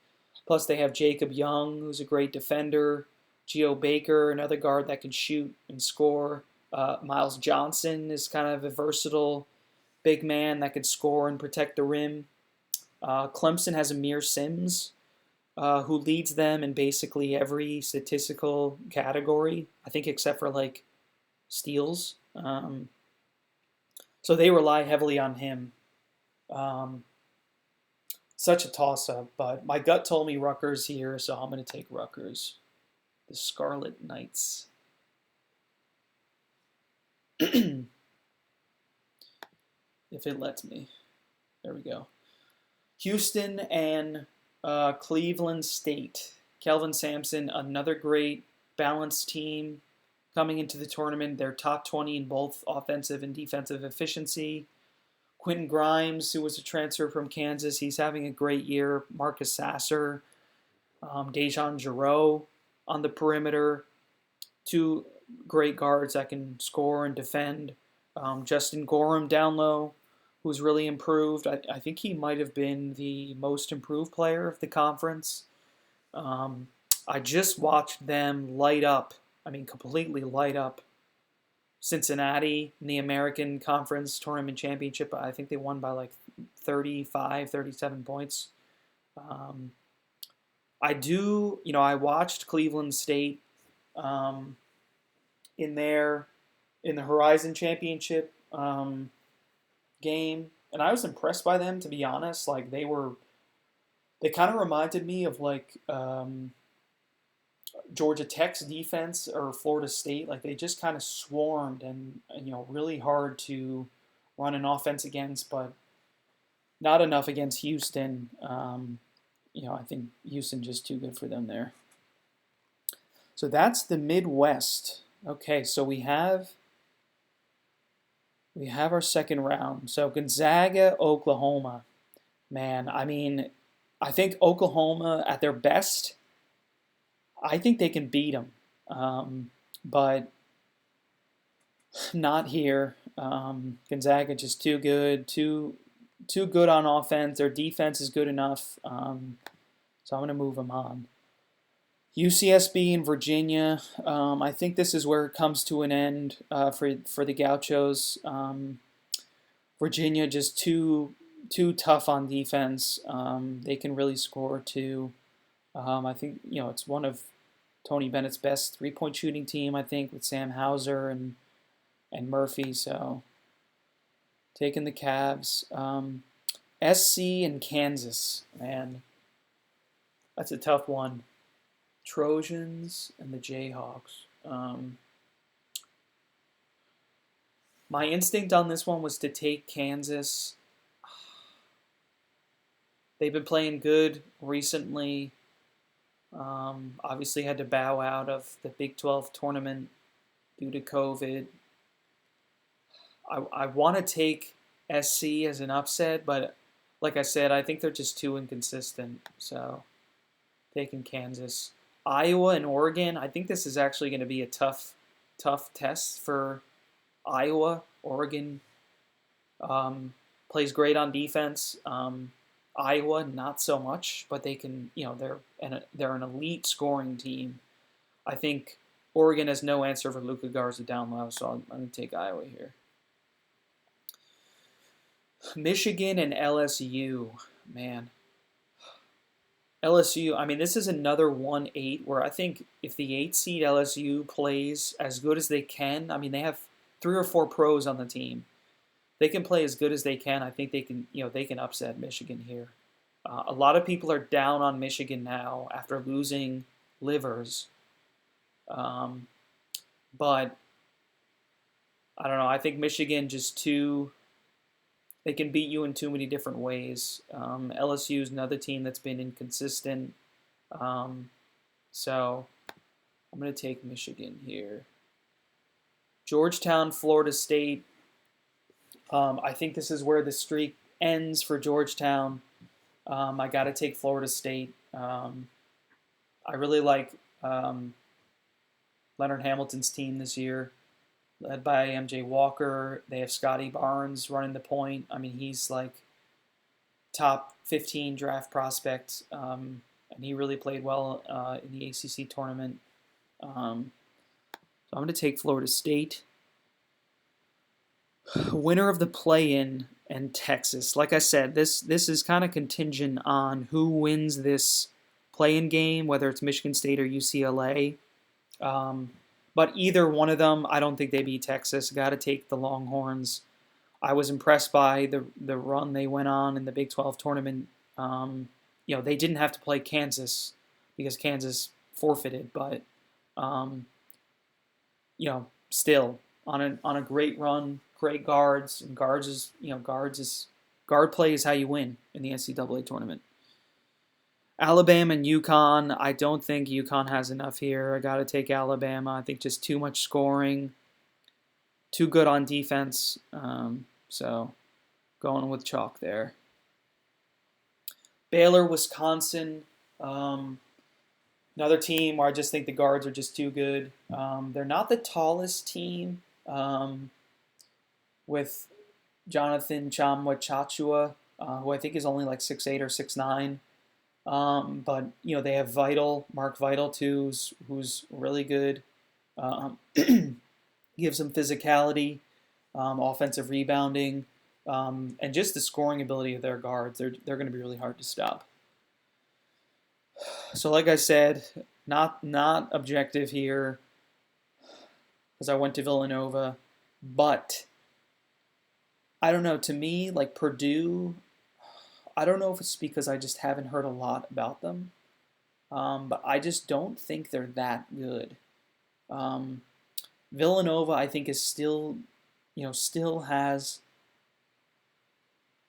Plus, they have Jacob Young, who's a great defender. Geo Baker, another guard that can shoot and score. Miles Johnson is kind of a versatile big man that can score and protect the rim. Clemson has Amir Sims, who leads them in basically every statistical category, I think, except for like steals. So they rely heavily on him. Um, Such a toss-up, but my gut told me Rutgers here, so I'm going to take Rutgers. The Scarlet Knights. If it lets me. There we go. Houston and Cleveland State. Kelvin Sampson, another great balanced team coming into the tournament. They're top 20 in both offensive and defensive efficiency. Quentin Grimes, who was a transfer from Kansas, he's having a great year. Marcus Sasser, Dejan Giroux on the perimeter. Two great guards that can score and defend. Justin Gorham down low, who's really improved. I think he might have been the most improved player of the conference. I just watched them light up, completely light up Cincinnati in the American Conference Tournament Championship. I think they won by like 35, 37 points. I watched Cleveland State in the Horizon Championship game, and I was impressed by them, to be honest. Like they kind of reminded me of like Georgia Tech's defense or Florida State. Like they just kind of swarmed and really hard to run an offense against, but not enough against Houston. I think Houston just too good for them there. So that's the Midwest. Okay, so we have our second round. So Gonzaga, Oklahoma. Man, I think Oklahoma at their best, I think they can beat them, but not here. Gonzaga just too good, too good on offense. Their defense is good enough, so I'm going to move them on. UCSB and Virginia. I think this is where it comes to an end for the Gauchos. Virginia just too tough on defense. They can really score too. I think it's one of Tony Bennett's best three-point shooting team. I think with Sam Hauser and Murphy. So taking the Cavs. SC and Kansas. Man, that's a tough one. Trojans and the Jayhawks. My instinct on this one was to take Kansas. They've been playing good recently. Obviously had to bow out of the Big 12 tournament due to COVID. I want to take SC as an upset, but like I said, I think they're just too inconsistent. So taking Kansas. Iowa and Oregon, I think this is actually going to be a tough test for Iowa. Oregon plays great on defense. Iowa, not so much, but they can, they're an elite scoring team. I think Oregon has no answer for Luka Garza down low, so I'm going to take Iowa here. Michigan and LSU, man. LSU, this is another 1-8 where I think if the 8 seed LSU plays as good as they can, they have 3 or 4 pros on the team. They can play as good as they can. I think they can upset Michigan here. A lot of people are down on Michigan now after losing Livers. But I don't know. I think Michigan they can beat you in too many different ways. LSU is another team that's been inconsistent. So I'm going to take Michigan here. Georgetown, Florida State. I think this is where the streak ends for Georgetown. I got to take Florida State. I really like Leonard Hamilton's team this year. led by MJ Walker. They have Scotty Barnes running the point. I mean, he's like top 15 draft prospect, and he really played well in the ACC tournament. So I'm going to take Florida State. Winner of the play-in and Texas. Like I said, this is kind of contingent on who wins this play-in game, whether it's Michigan State or UCLA. But either one of them, I don't think they beat Texas. Got to take the Longhorns. I was impressed by the run they went on in the Big 12 tournament. They didn't have to play Kansas because Kansas forfeited, but still on a great run, great guards, and guard play is how you win in the NCAA tournament. Alabama and Yukon, I don't think Yukon has enough here. I got to take Alabama. I think just too much scoring, too good on defense. So going with chalk there. Baylor, Wisconsin, another team where I just think the guards are just too good. They're not the tallest team with Jonathan Tchamwa Tchatchoua, who I think is only like 6'8" or 6'9". But they have Mark Vital too, who's really good. Gives them physicality, offensive rebounding, and just the scoring ability of their guards. They're going to be really hard to stop. So like I said, not objective here because I went to Villanova, but I don't know. To me, like Purdue, I don't know if it's because I just haven't heard a lot about them, but I just don't think they're that good. Villanova, I think, is still has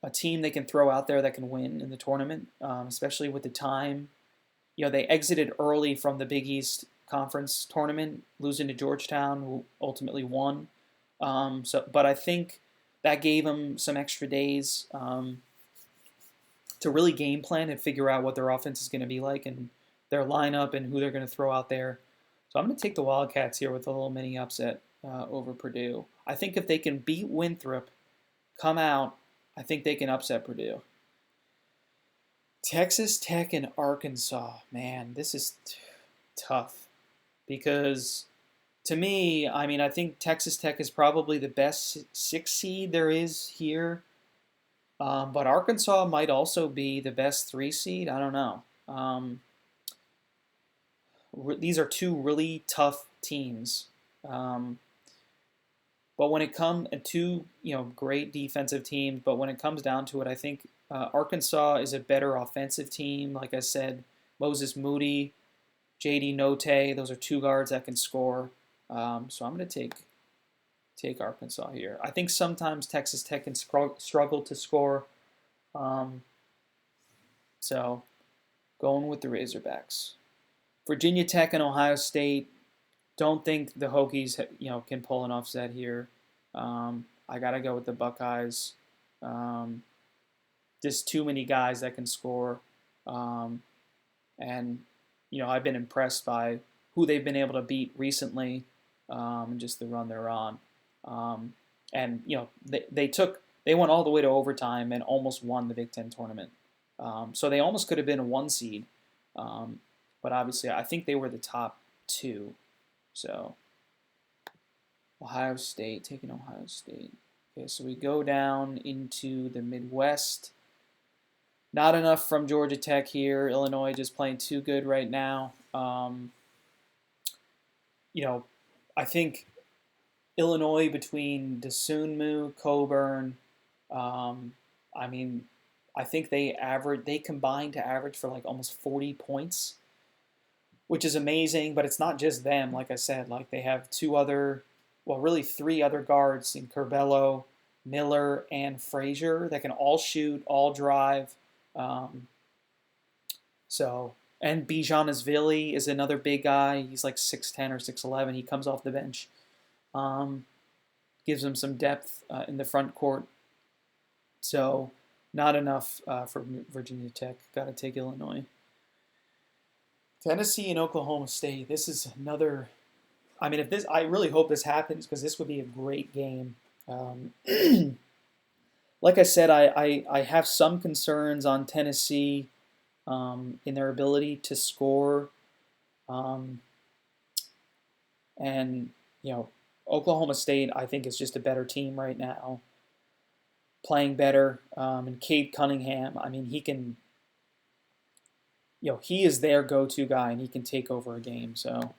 a team they can throw out there that can win in the tournament, especially with the time. They exited early from the Big East Conference tournament, losing to Georgetown, who ultimately won. But I think that gave them some extra days to really game plan and figure out what their offense is going to be like and their lineup and who they're going to throw out there. So I'm going to take the Wildcats here with a little mini upset over Purdue. I think if they can beat Winthrop, come out, I think they can upset Purdue. Texas Tech and Arkansas. Man, this is tough because to me, I mean, I think Texas Tech is probably the best 6 seed there is here. But Arkansas might also be the best 3 seed. I don't know. These are two really tough teams. But when it comes to great defensive teams, but when it comes down to it, I think Arkansas is a better offensive team. Like I said, Moses Moody, J.D. Notae, those are 2 guards that can score. So I'm going to take Arkansas here. I think sometimes Texas Tech can struggle to score. So going with the Razorbacks. Virginia Tech and Ohio State. Don't think the Hokies can pull an offset here. I got to go with the Buckeyes. Just too many guys that can score. And I've been impressed by who they've been able to beat recently and just the run they're on. They went all the way to overtime and almost won the Big Ten tournament. So they almost could have been a 1 seed. But obviously, I think they were the top 2. So Ohio State, taking Ohio State. Okay, so we go down into the Midwest. Not enough from Georgia Tech here. Illinois just playing too good right now. I think Illinois between DeSunmu, Coburn, I think they combined to average for like almost 40 points, which is amazing, but it's not just them. Like I said, like they have 3 other guards in Curbelo, Miller, and Frazier that can all shoot, all drive. And Bijan is another big guy. He's like 6'10 or 6'11. He comes off the bench. Gives them some depth in the front court. So not enough for Virginia Tech. Got to take Illinois. Tennessee and Oklahoma State. This is another I mean, I really hope this happens because this would be a great game. Um, like I said, I have some concerns on Tennessee in their ability to score. Um, and, you know, Oklahoma State, I think, is just a better team right now, playing better. And Cade Cunningham, I mean, he can, he is their go-to guy, and he can take over a game. So,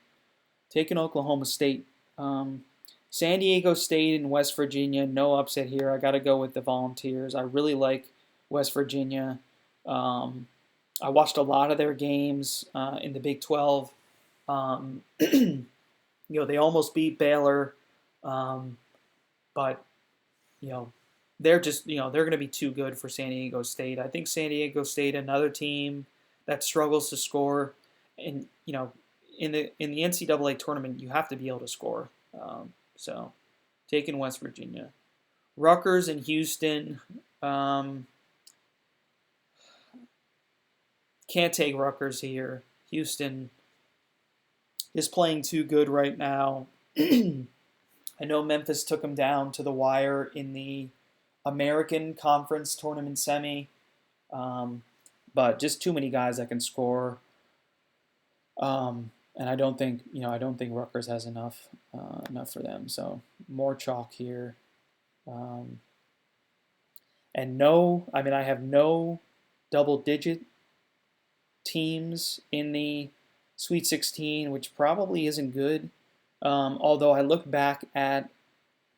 taking Oklahoma State. San Diego State and West Virginia, no upset here. I got to go with the Volunteers. I really like West Virginia. I watched a lot of their games in the Big 12. They almost beat Baylor, but they're just they're going to be too good for San Diego State. I think San Diego State, another team that struggles to score, and in the NCAA tournament, you have to be able to score. So, taking West Virginia, Rutgers and Houston. Can't take Rutgers here. Houston is playing too good right now. I know Memphis took them down to the wire in the American Conference Tournament semi, but just too many guys that can score. And I don't think Rutgers has enough for them. So more chalk here. And I have no double-digit teams in the Sweet 16, which probably isn't good. Although I look back at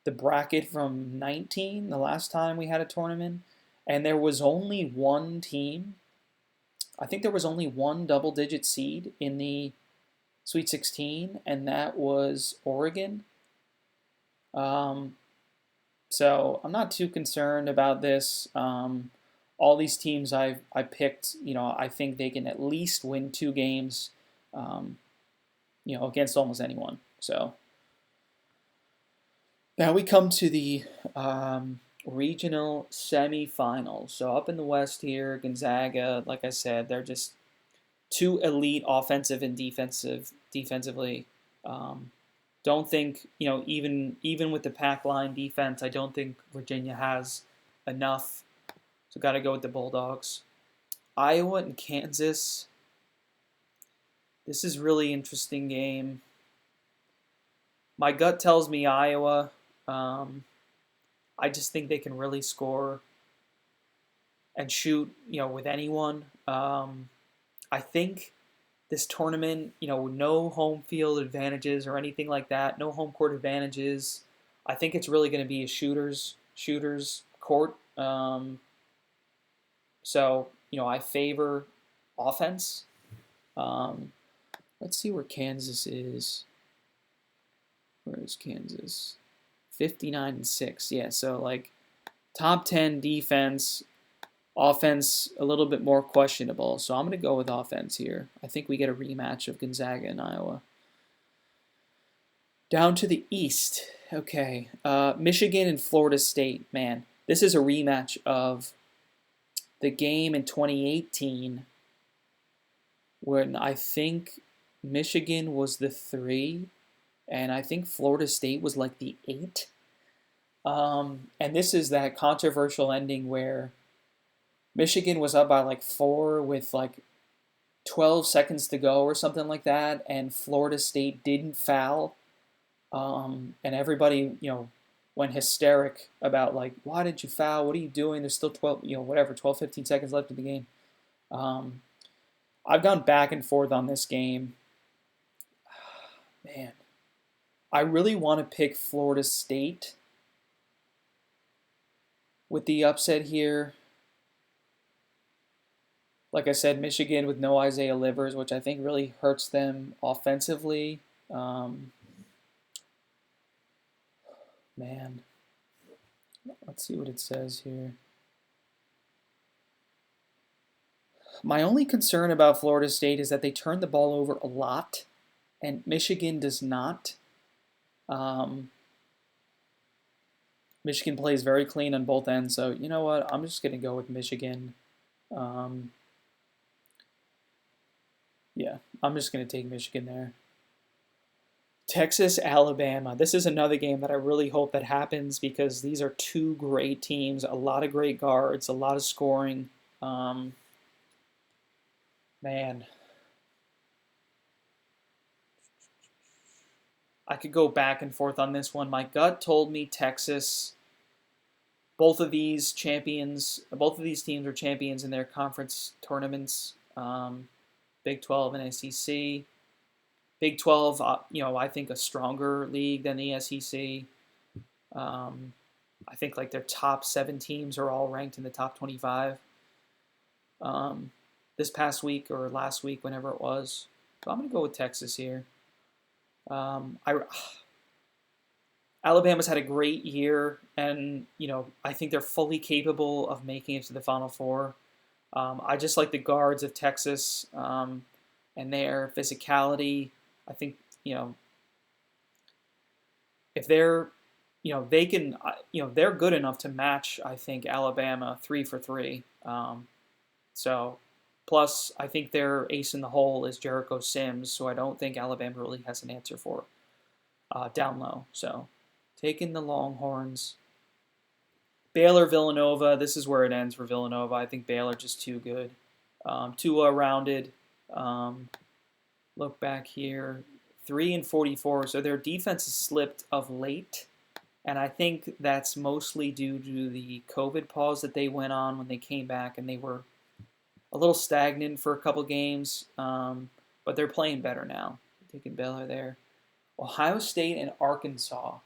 the bracket from 19, the last time we had a tournament, and there was only one team. I think there was only one double-digit seed in the Sweet 16, and that was Oregon. So I'm not too concerned about this. All these teams I picked, I think they can at least win 2 games, against almost anyone. So now we come to the regional semifinals. So up in the West here, Gonzaga, like I said, they're just too elite offensive and defensively. Don't think, even with the pack line defense, I don't think Virginia has enough. So got to go with the Bulldogs. Iowa and Kansas. This is really interesting game. My gut tells me Iowa. I just think they can really score and shoot, with anyone. I think this tournament, no home field advantages or anything like that, no home court advantages. I think it's really going to be a shooter's court. So, I favor offense. Let's see where Kansas is. Where is Kansas? 59-6. Yeah, so top 10 defense. Offense, a little bit more questionable. So I'm going to go with offense here. I think we get a rematch of Gonzaga and Iowa. Down to the East. Okay. Michigan and Florida State. Man, this is a rematch of the game in 2018 when I think Michigan was the 3 and I think Florida State was the 8. And this is that controversial ending where Michigan was up by 4 with 12 seconds to go or something like that, and Florida State didn't foul. And everybody, went hysteric about why did you foul? What are you doing? There's still 12, 15 seconds left in the game. I've gone back and forth on this game. Man, I really want to pick Florida State with the upset here. Like I said, Michigan with no Isaiah Livers, which I think really hurts them offensively. Man, let's see what it says here. My only concern about Florida State is that they turn the ball over a lot, and Michigan does not. Michigan plays very clean on both ends, so you know what? I'm just going to go with Michigan. Yeah, I'm just going to take Michigan there. Texas, Alabama. This is another game that I really hope that happens because these are two great teams, a lot of great guards, a lot of scoring. Man, I could go back and forth on this one. My gut told me Texas. Both of these teams are champions in their conference tournaments. Big 12 and SEC. Big 12, I think a stronger league than the SEC. I think like their top 7 teams are all ranked in the top 25. This past week or last week, whenever it was. So I'm going to go with Texas here. Alabama's had a great year, and I think they're fully capable of making it to the Final Four. I just like the guards of Texas and their physicality. I think if they're they can they're good enough to match, I think, Alabama 3 for 3. So plus I think their ace in the hole is Jericho Sims, so I don't think Alabama really has an answer for down low. So taking the Longhorns. Baylor Villanova. This is where it ends for Villanova. I think Baylor just too good, too well-rounded. Look back here, 3-44. So their defense has slipped of late, and I think that's mostly due to the COVID pause that they went on when they came back, and they were a little stagnant for a couple games. But they're playing better now. Taking Baylor there. Ohio State and Arkansas.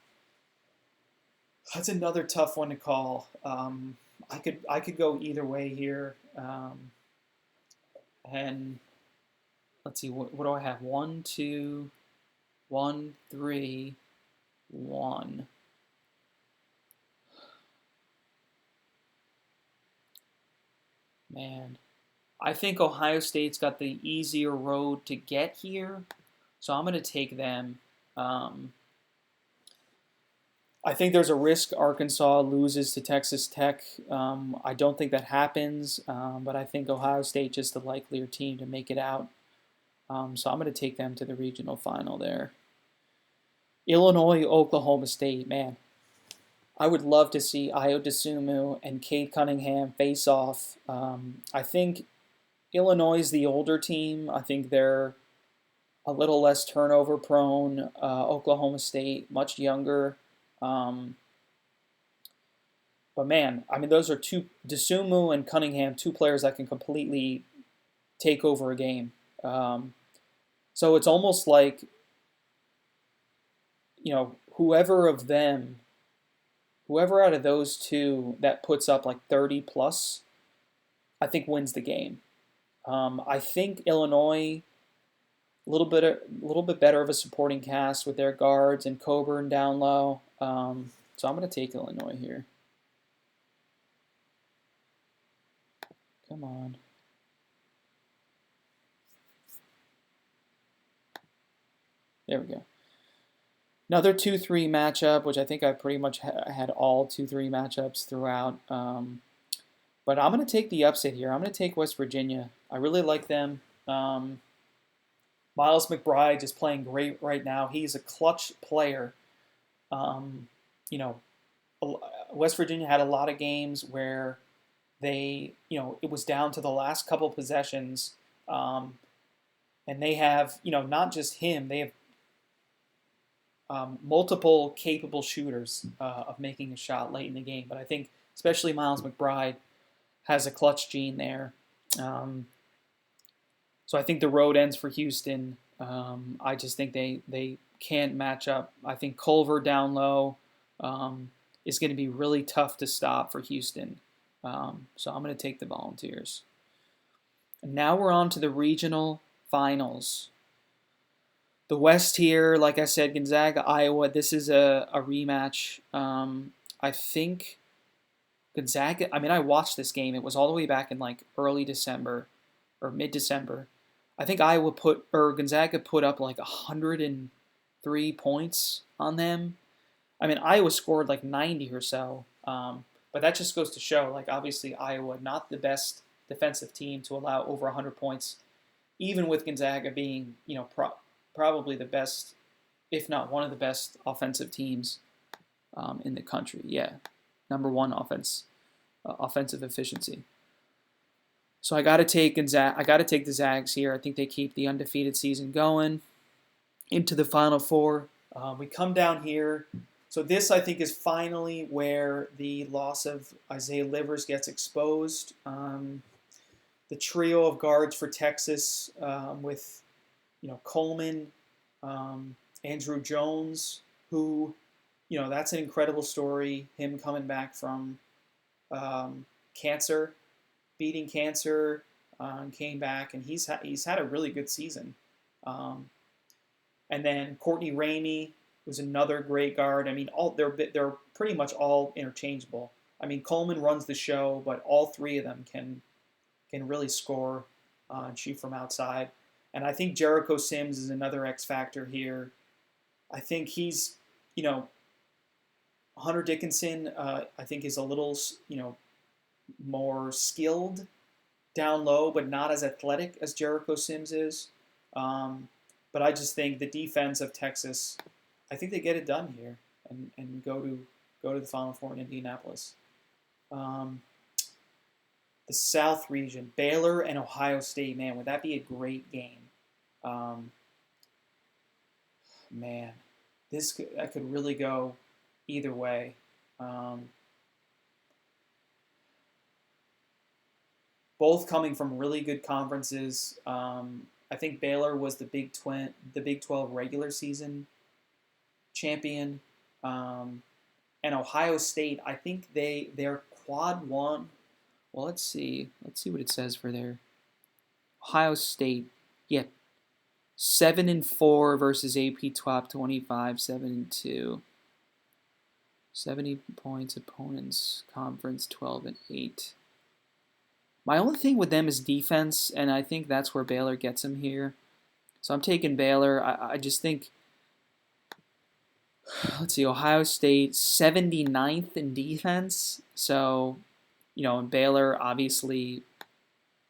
That's another tough one to call. I could go either way here. And let's see, what do I have? 1, 2, 1, 3, 1. Man, I think Ohio State's got the easier road to get here, so I'm going to take them. I think there's a risk Arkansas loses to Texas Tech. I don't think that happens, but I think Ohio State just the likelier team to make it out. So I'm going to take them to the regional final there. Illinois, Oklahoma State, man. I would love to see Ayo Dosunmu and Cade Cunningham face off. I think Illinois is the older team. I think they're a little less turnover prone. Oklahoma State, much younger. But man, I mean, those are Dosunmu and Cunningham, two players that can completely take over a game. So it's almost like, whoever out of those two that puts up like 30 plus, I think wins the game. I think Illinois, a little bit better of a supporting cast with their guards and Coburn down low. So I'm going to take Illinois here. Come on. There we go. Another 2-3 matchup, which I think I pretty much had all 2-3 matchups throughout. But I'm going to take the upset here. I'm going to take West Virginia. I really like them. Miles McBride is playing great right now. He's a clutch player. West Virginia had a lot of games where they, it was down to the last couple possessions. And they have, not just him, they have multiple capable shooters of making a shot late in the game. But I think especially Miles McBride has a clutch gene there. So I think the road ends for Houston. I just think they can't match up. I think Culver down low is going to be really tough to stop for Houston. So I'm going to take the Volunteers. And now we're on to the regional finals. The West here, like I said, Gonzaga, Iowa. This is a rematch. I think Gonzaga, I watched this game. It was all the way back in like early December or mid-December. I think Gonzaga put up like 103 points on them. Iowa scored like 90 or so. But that just goes to show, like, obviously Iowa, not the best defensive team to allow over 100 points, even with Gonzaga being, probably the best if not one of the best offensive teams in the country. Yeah, number one offensive efficiency. So I got to take the Zags here. I think they keep the undefeated season going into the Final Four. We come down here. So this, I think, is finally where the loss of Isaiah Livers gets exposed. The trio of guards for Texas with, Coleman, Andrew Jones, who, that's an incredible story. Him coming back from cancer, beating cancer, and came back, and he's had a really good season. And then Courtney Ramey was another great guard. I mean, they're pretty much all interchangeable. I mean, Coleman runs the show, but all three of them can really score and shoot from outside. And I think Jericho Sims is another X factor here. I think he's, Hunter Dickinson, I think is a little, more skilled down low, but not as athletic as Jericho Sims is. But I just think the defense of Texas, I think they get it done here and go to the Final Four in Indianapolis. The South region, Baylor and Ohio State, man, would that be a great game? Man, that could really go either way. Both coming from really good conferences. I think Baylor was the Big 12 regular season champion, and Ohio State. I think they're quad one. Well, let's see what it says for their Ohio State. Yeah, 7-4 versus AP Top 25, 7-2. 70 points opponents conference 12-8. My only thing with them is defense, and I think that's where Baylor gets them here. So I'm taking Baylor. I just think, let's see, Ohio State 79th in defense. So, and Baylor obviously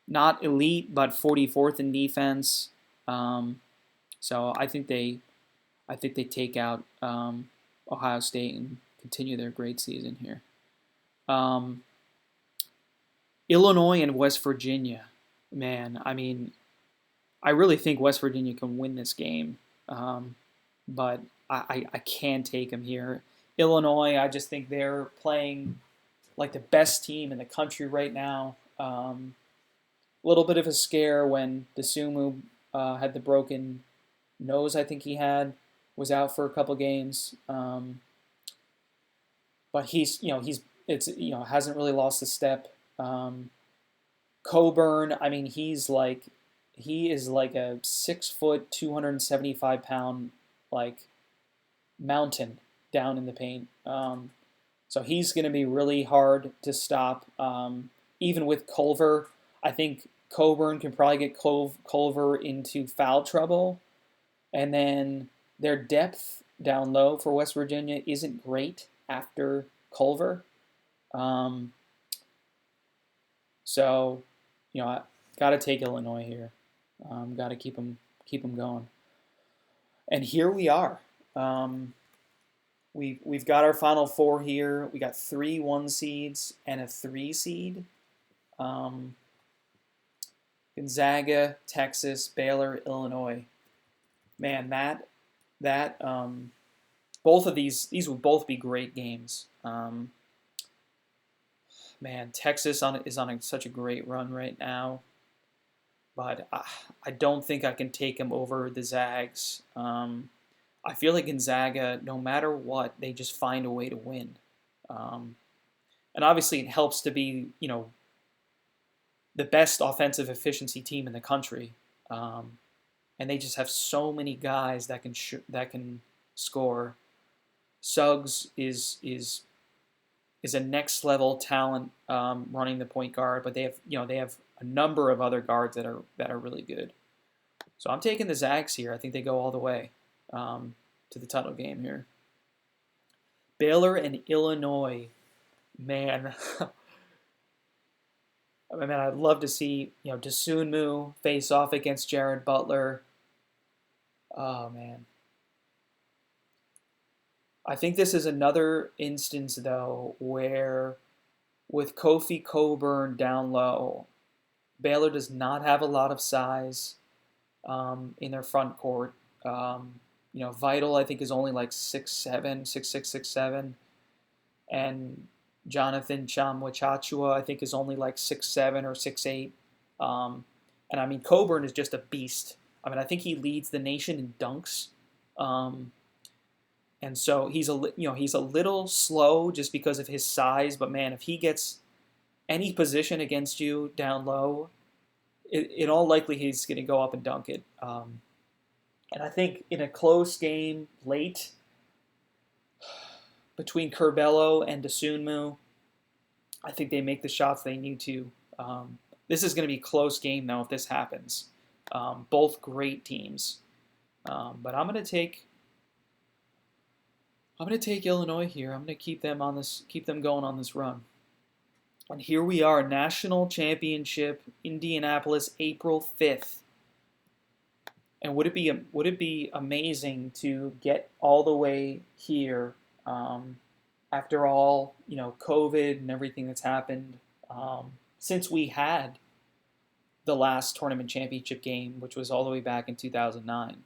not elite, but 44th in defense. So I think they take out Ohio State and continue their great season here. Illinois and West Virginia, man. I mean, I really think West Virginia can win this game, but I can take them here. Illinois, I just think they're playing like the best team in the country right now. A little bit of a scare when Dosunmu had the broken nose. I think he was out for a couple games, but he's hasn't really lost a step. Coburn, I mean, he is like a 6 foot, 275 pound like mountain down in the paint. So he's going to be really hard to stop. Even with Culver, I think Coburn can probably get Culver into foul trouble. And then their depth down low for West Virginia isn't great after Culver. So, I got to take Illinois here. Got to keep them going. And here we are. We've got our Final Four here. We got 3 1 seeds and a 3 seed. Gonzaga, Texas, Baylor, Illinois. Man, that both of these will both be great games. Man, Texas is on such a great run right now, but I don't think I can take them over the Zags. I feel like Gonzaga, no matter what, they just find a way to win. And obviously it helps to be, the best offensive efficiency team in the country. And they just have so many guys that can score. Suggs is a next level talent running the point guard, but they have a number of other guards that are really good. So I'm taking the Zags here. I think they go all the way to the title game here. Baylor and Illinois, man. I'd love to see Dosunmu face off against Jared Butler. Oh man, I think this is another instance, though, where with Kofi Cockburn down low, Baylor does not have a lot of size in their front court. Vital, I think, is only like 6'7", 6'6", 6'7", and Jonathan Chamwachachua, I think, is only like 6'7" or 6'8". And I mean, Cockburn is just a beast. I mean, I think he leads the nation in dunks. And so he's a little slow just because of his size. But man, if he gets any position against you down low, in all likelihood he's going to go up and dunk it. And I think in a close game late between Curbelo and Dosunmu, I think they make the shots they need to. This is going to be a close game, though, if this happens. Both great teams. But I'm going to take Illinois here. I'm going to keep them going on this run. And here we are, National Championship, Indianapolis, April 5th. And would it be amazing to get all the way here after all, COVID and everything that's happened since we had the last tournament championship game, which was all the way back in 2009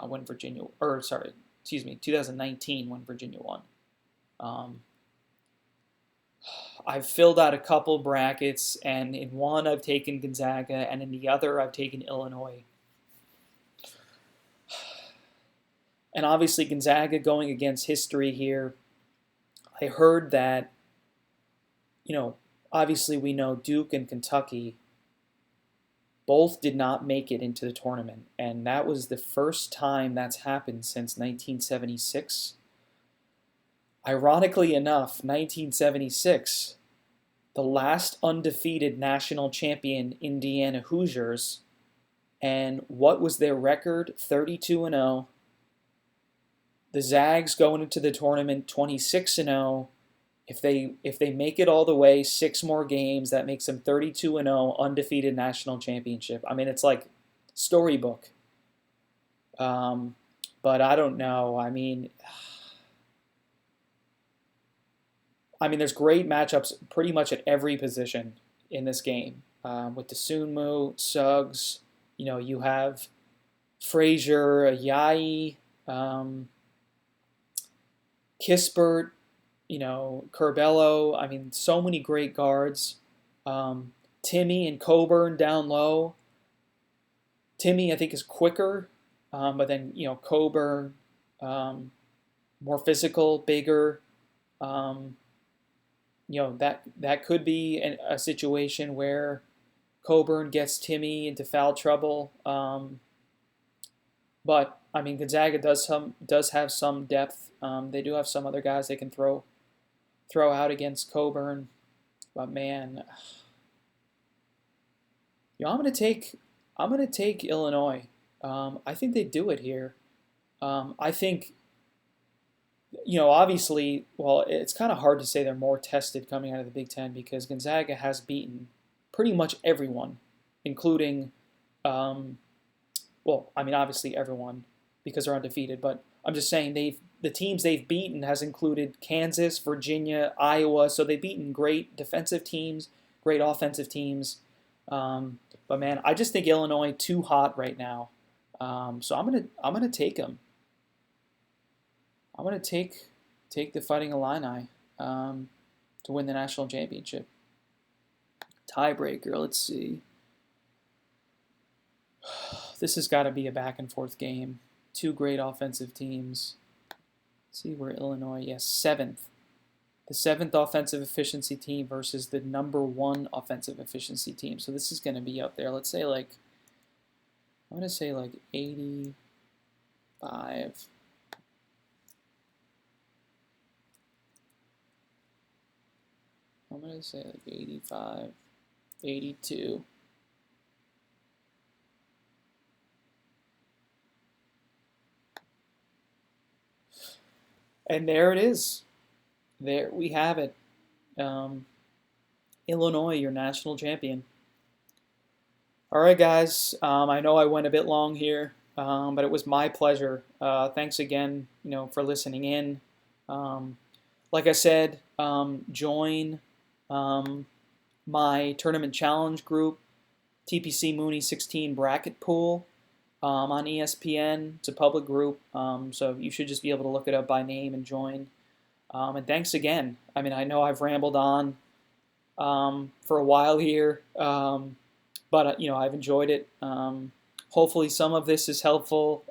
when 2019 when Virginia won. I've filled out a couple brackets, and in one I've taken Gonzaga, and in the other I've taken Illinois. And obviously Gonzaga going against history here. I heard that, obviously we know Duke and Kentucky both did not make it into the tournament, and that was the first time that's happened since 1976. Ironically enough, 1976, the last undefeated national champion Indiana Hoosiers, and what was their record? 32-0. The Zags going into the tournament 26-0. If they make it all the way, 6 more games, that makes them 32-0, undefeated national championship. I mean, it's like storybook. But I don't know. I mean, there's great matchups pretty much at every position in this game. With Dosunmu, Suggs, you have Frazier, Ayayi, Kispert, Curbelo. I mean, so many great guards. Timmy and Cockburn down low. Timmy, I think, is quicker, but then, Cockburn, more physical, bigger. That could be a situation where Cockburn gets Timmy into foul trouble. But I mean, Gonzaga does have some depth. They do have some other guys they can throw out against Cockburn. But man, I'm gonna take Illinois. I think they do it here. I think, obviously, well, it's kind of hard to say they're more tested coming out of the Big Ten because Gonzaga has beaten pretty much everyone, including, obviously everyone because they're undefeated. But I'm just saying the teams they've beaten has included Kansas, Virginia, Iowa. So they've beaten great defensive teams, great offensive teams. But man, I just think Illinois too hot right now. So I'm gonna take them. I'm gonna take the Fighting Illini to win the national championship. Tiebreaker. Let's see. This has got to be a back and forth game. Two great offensive teams. Let's see where Illinois. Yes, 7th. The 7th offensive efficiency team versus the number 1 offensive efficiency team. So this is going to be up there. Let's say I'm going to say 85. I'm going to say 85, 82. And there it is. There we have it. Illinois, your national champion. All right, guys. I know I went a bit long here, but it was my pleasure. Thanks again, for listening in. Like I said, join my tournament challenge group, TPCMooney16 Bracket Pool, on ESPN. It's a public group, so you should just be able to look it up by name and join. And thanks again. I mean, I know I've rambled on for a while here, but I've enjoyed it. Hopefully, some of this is helpful.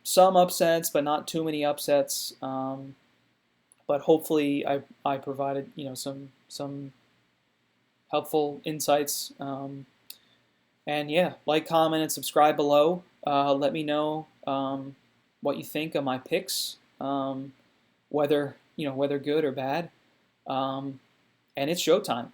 Some upsets, but not too many upsets. But hopefully, I provided some helpful insights. And yeah, like, comment, and subscribe below. Let me know what you think of my picks, whether good or bad. And it's showtime.